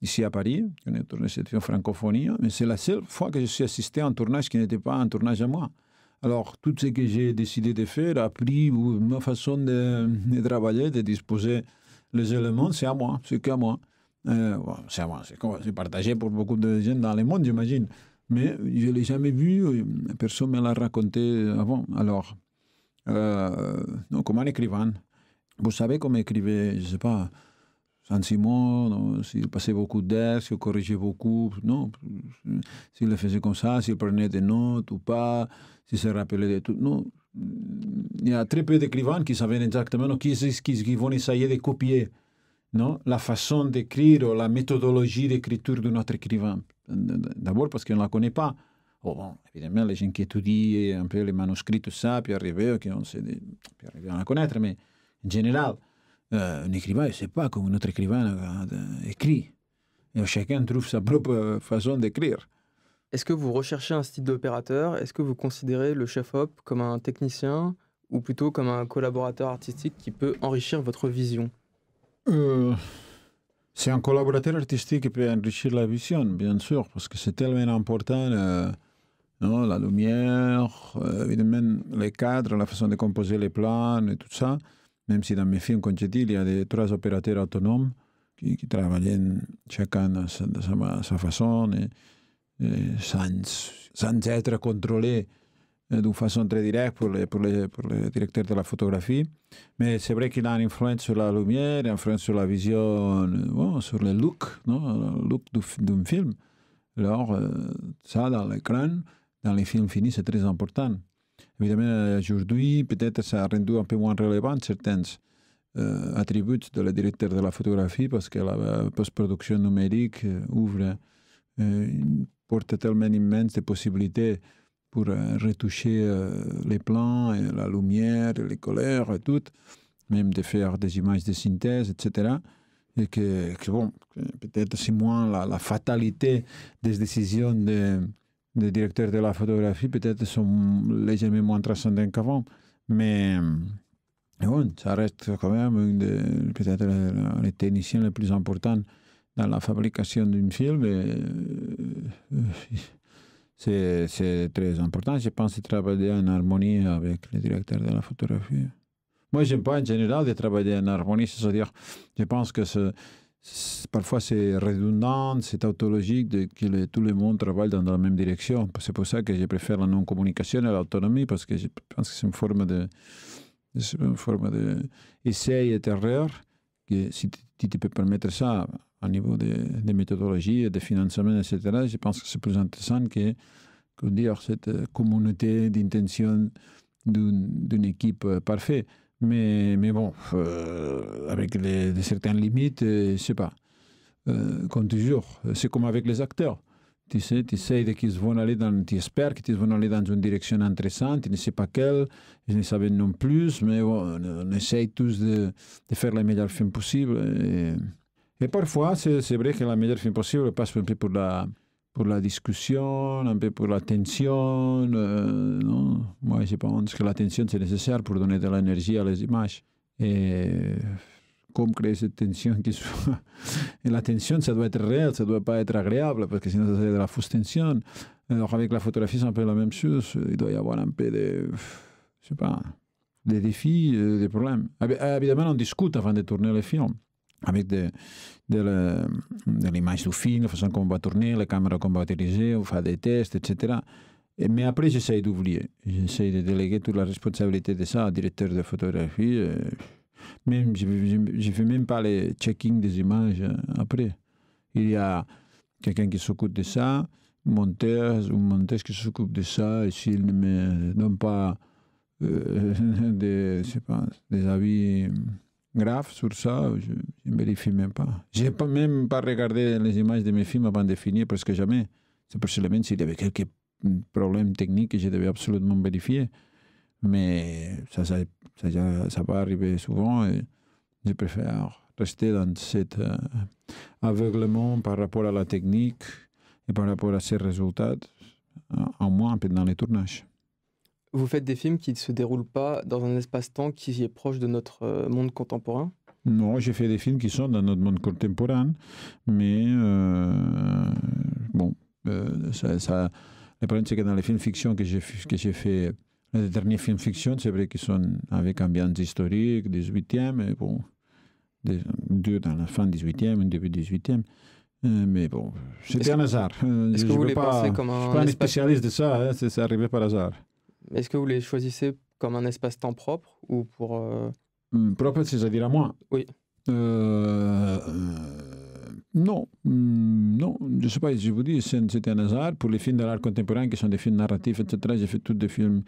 ici à Paris, on a tourné cette film francophonie, mais c'est la seule fois que je suis assisté à un tournage qui n'était pas un tournage à moi. Alors, tout ce que j'ai décidé de faire, appris, ou ma façon de travailler, de disposer les éléments, c'est à moi, c'est qu'à moi. C'est à moi, c'est partagé pour beaucoup de gens dans le monde, j'imagine. Mais je ne l'ai jamais vu, personne ne me l'a raconté avant. Alors, non, comme un écrivain. vous savez comment écrivait, je ne sais pas, Saint-Simon, s'il passait beaucoup d'air, s'il corrigeait beaucoup, non, s'il le faisait comme ça, s'il prenait des notes ou pas, s'il se rappelait de tout, non. Il y a très peu d'écrivains qui savaient exactement, qui vont essayer de copier, non, la façon d'écrire ou la méthodologie d'écriture de notre écrivain. D'abord parce qu'on ne la connaît pas. Bon, évidemment, les gens qui étudient un peu les manuscrits, tout ça, puis arriver à la connaître, mais en général, un écrivain ne sait pas comment un autre écrivain écrit. Et chacun trouve sa propre façon d'écrire. Est-ce que vous recherchez un style d'opérateur? Est-ce que vous considérez le chef-op comme un technicien ou plutôt comme un collaborateur artistique qui peut enrichir votre vision? C'est un collaborateur artistique qui peut enrichir la vision, bien sûr, parce que c'est tellement important, non, la lumière, évidemment les cadres, la façon de composer les plans et tout ça. Même si dans mes films, comme je dis, il y a 3 opérateurs autonomes qui travaillent chacun à sa façon et sans être contrôlés d'une façon très directe pour le directeur de la photographie. Mais c'est vrai qu'il a une influence sur la lumière, une influence sur la vision, bon, sur le look, non, le look d'un film. Alors, ça, dans l'écran, dans les films finis, c'est très important. Évidemment, aujourd'hui, peut-être ça a rendu un peu moins relevant certains attributs de la directeur de la photographie parce que la post-production numérique ouvre une porte tellement immense de possibilités pour retoucher les plans, et la lumière, les couleurs et tout, même de faire des images de synthèse, etc. Et que bon, peut-être c'est moins la fatalité des décisions des directeurs de la photographie, peut-être sont légèrement moins transcendants qu'avant. Mais bon, ça reste quand même peut-être les techniciens les plus importants dans la fabrication d'un film. C'est très important. Je pense de travailler en harmonie avec le directeur de la photographie. Moi, je n'aime pas en général de travailler en harmonie, c'est-à-dire, je pense que parfois c'est redondant, c'est tautologique que tout le monde travaille dans la même direction. C'est pour ça que je préfère la non-communication et l'autonomie, parce que je pense que c'est une forme d'essai et d'erreur, que si tu peux permettre ça au niveau de méthodologie, de financement, etc., je pense que c'est plus intéressant que dire cette communauté d'intention d'une équipe parfaite. Mais bon, avec certaines limites, je ne sais pas. Comme toujours, c'est comme avec les acteurs. Tu sais, tu espères qu'ils vont aller dans une direction intéressante, tu ne sais pas quelle, ils ne savent non plus, mais bon, on essaye tous de faire le meilleur film possible. Et parfois, c'est vrai que le meilleur film possible passe un peu pour la discussion, un peu pour la tension. Non? Moi, je pense que la tension, c'est nécessaire pour donner de l'énergie à les images. Et comme créer cette tension qui soit... Et la tension, ça doit être réel, ça ne doit pas être agréable, parce que sinon, ça serait de la fausse tension. Alors, avec la photographie, c'est un peu la même chose. Il doit y avoir un peu je sais pas, des défis, des problèmes. Évidemment, on discute avant de tourner le film, avec de l'image du film, la façon qu'on va tourner, la caméra qu'on va utiliser, on fait des tests, etc. Mais après, j'essaie d'oublier. J'essaie de déléguer toute la responsabilité de ça au directeur de photographie. Même, je ne fais même pas le checking des images après. Il y a quelqu'un qui s'occupe de ça, un monteur qui s'occupe de ça, et s'il ne me donne pas, des avis graves sur ça, je ne vérifie même pas. Je n'ai même pas regardé les images de mes films avant de finir, presque jamais. C'est personnellement s'il y avait quelques problèmes techniques que je devais absolument vérifier. Mais ça va arriver souvent et je préfère rester dans cet aveuglement par rapport à la technique et par rapport à ses résultats, en moins pendant les tournages. Vous faites des films qui ne se déroulent pas dans un espace-temps qui est proche de notre monde contemporain? Non, j'ai fait des films qui sont dans notre monde contemporain, mais bon, le problème c'est que dans les films fiction que j'ai fait, les derniers films fiction, c'est vrai qu'ils sont avec ambiance historique, 18e, et bon, deux dans la fin 18e, début 18e. Mais bon, c'était un hasard. Est-ce que vous les pensez comme je ne suis pas un spécialiste de ça, hein, c'est arrivé par hasard. Est-ce que vous les choisissez comme un espace-temps propre ou pour Propre, c'est-à-dire à moi. Oui. Non, non, je ne sais pas, je vous dis, c'était un hasard. Pour les films de l'art contemporain, qui sont des films narratifs, etc., j'ai fait tous des films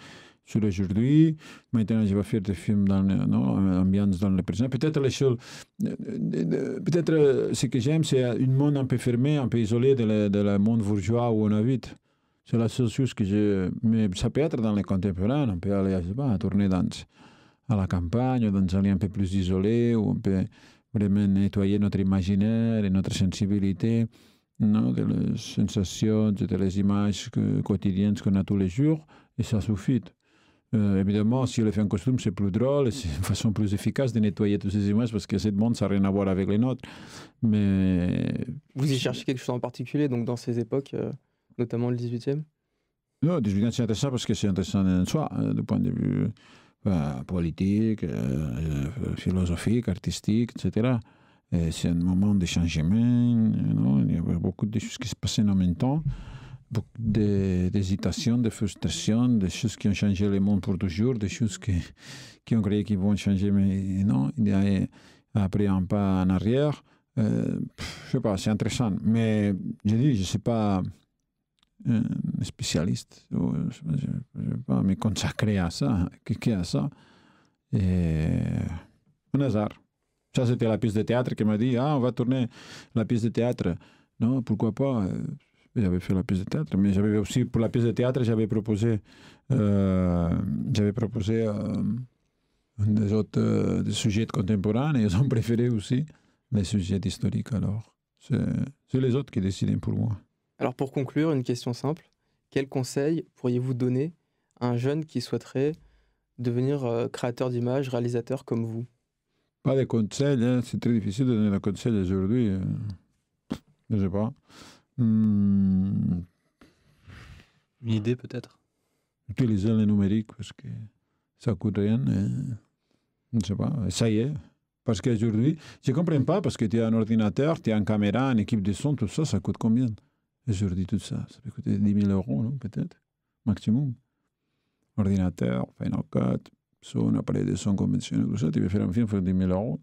sur aujourd'hui. Maintenant, je vais faire des films dans l'ambiance dans le présent. Peut-être ce que j'aime, c'est un monde un peu fermé, un peu isolé de le monde bourgeois où on habite. C'est la seule chose que je... Mais ça peut être dans les contemporains, on peut aller, je sais pas, tourner à la campagne, dans un lieu un peu plus isolé, où on peut vraiment nettoyer notre imaginaire et notre sensibilité, non, de les sensations, de les images quotidiennes qu'on a tous les jours, et ça suffit. Évidemment, si on le fait en costume, c'est plus drôle, c'est une façon plus efficace de nettoyer toutes ces images, parce que ce monde, ça n'a rien à voir avec les nôtres. Mais... Vous y cherchez quelque chose en particulier, donc dans ces époques, notamment le 18e? Non, le 18e, c'est intéressant parce que c'est intéressant en soi, du point de vue politique, philosophique, artistique, etc. Et c'est un moment de changement. Non? Il y avait beaucoup de choses qui se passaient en même temps, beaucoup d'hésitations, de frustrations, des choses qui ont changé le monde pour toujours, des choses qui ont créé qu'ils vont changer, mais non, il y a après un pas en arrière. Je sais pas, c'est intéressant. Mais je dis, je ne suis pas un spécialiste. Je ne vais pas me consacrer à ça, à ça. Et un hasard. Ça, c'était la pièce de théâtre qui m'a dit, on va tourner la pièce de théâtre. Non, pourquoi pas? J'avais fait la pièce de théâtre, mais j'avais aussi, pour la pièce de théâtre, j'avais proposé des autres des sujets contemporains, et ils ont préféré aussi les sujets historiques. Alors, c'est les autres qui décident pour moi. Alors pour conclure, une question simple. Quel conseil pourriez-vous donner à un jeune qui souhaiterait devenir créateur d'images, réalisateur comme vous? Pas de conseils, hein. C'est très difficile de donner des conseils aujourd'hui. Je ne sais pas. Une idée peut-être? Utiliser le numérique parce que ça ne coûte rien. Je ne sais pas, ça y est. Parce qu'aujourd'hui, je ne comprends pas, parce que tu as un ordinateur, tu as une caméra, une équipe de son, tout ça, ça coûte combien? Aujourd'hui, tout ça, ça peut coûter 10 000 euros, non, peut-être, maximum. Ordinateur, Final Cut, son, appareil de son conventionnel, tout ça, tu veux faire un film pour 10 000 euros.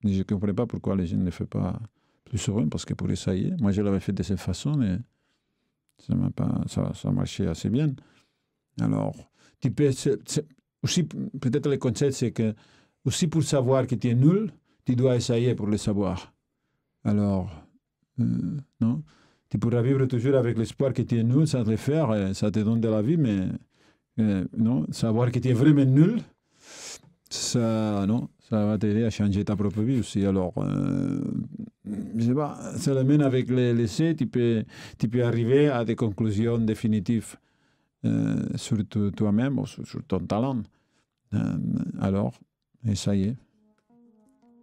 Et je ne comprends pas pourquoi les gens ne le font pas plus souvent, parce que pour essayer, moi je l'avais fait de cette façon, et ça marchait assez bien. Alors, tu peux, aussi, peut-être le conseil, c'est que, aussi pour savoir que tu es nul, tu dois essayer pour le savoir. Alors, non? Tu pourras vivre toujours avec l'espoir que tu es nul sans le faire, ça te donne de la vie, mais non, savoir que tu es vraiment nul, ça va t'aider à changer ta propre vie aussi. Alors, je sais pas, ça l'amène avec l'essai, tu peux arriver à des conclusions définitives sur toi-même ou sur ton talent. Alors, essayez.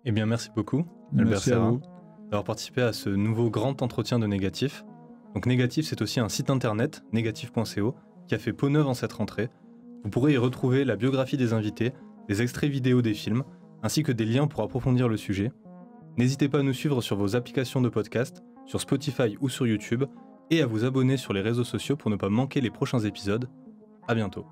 Eh bien, merci beaucoup, Albert Serra, d'avoir participé à ce nouveau grand entretien de Négatif. Donc Négatif, c'est aussi un site internet, négatif.co, qui a fait peau neuve en cette rentrée. Vous pourrez y retrouver la biographie des invités, des extraits vidéo des films, ainsi que des liens pour approfondir le sujet. N'hésitez pas à nous suivre sur vos applications de podcast, sur Spotify ou sur YouTube, et à vous abonner sur les réseaux sociaux pour ne pas manquer les prochains épisodes. À bientôt.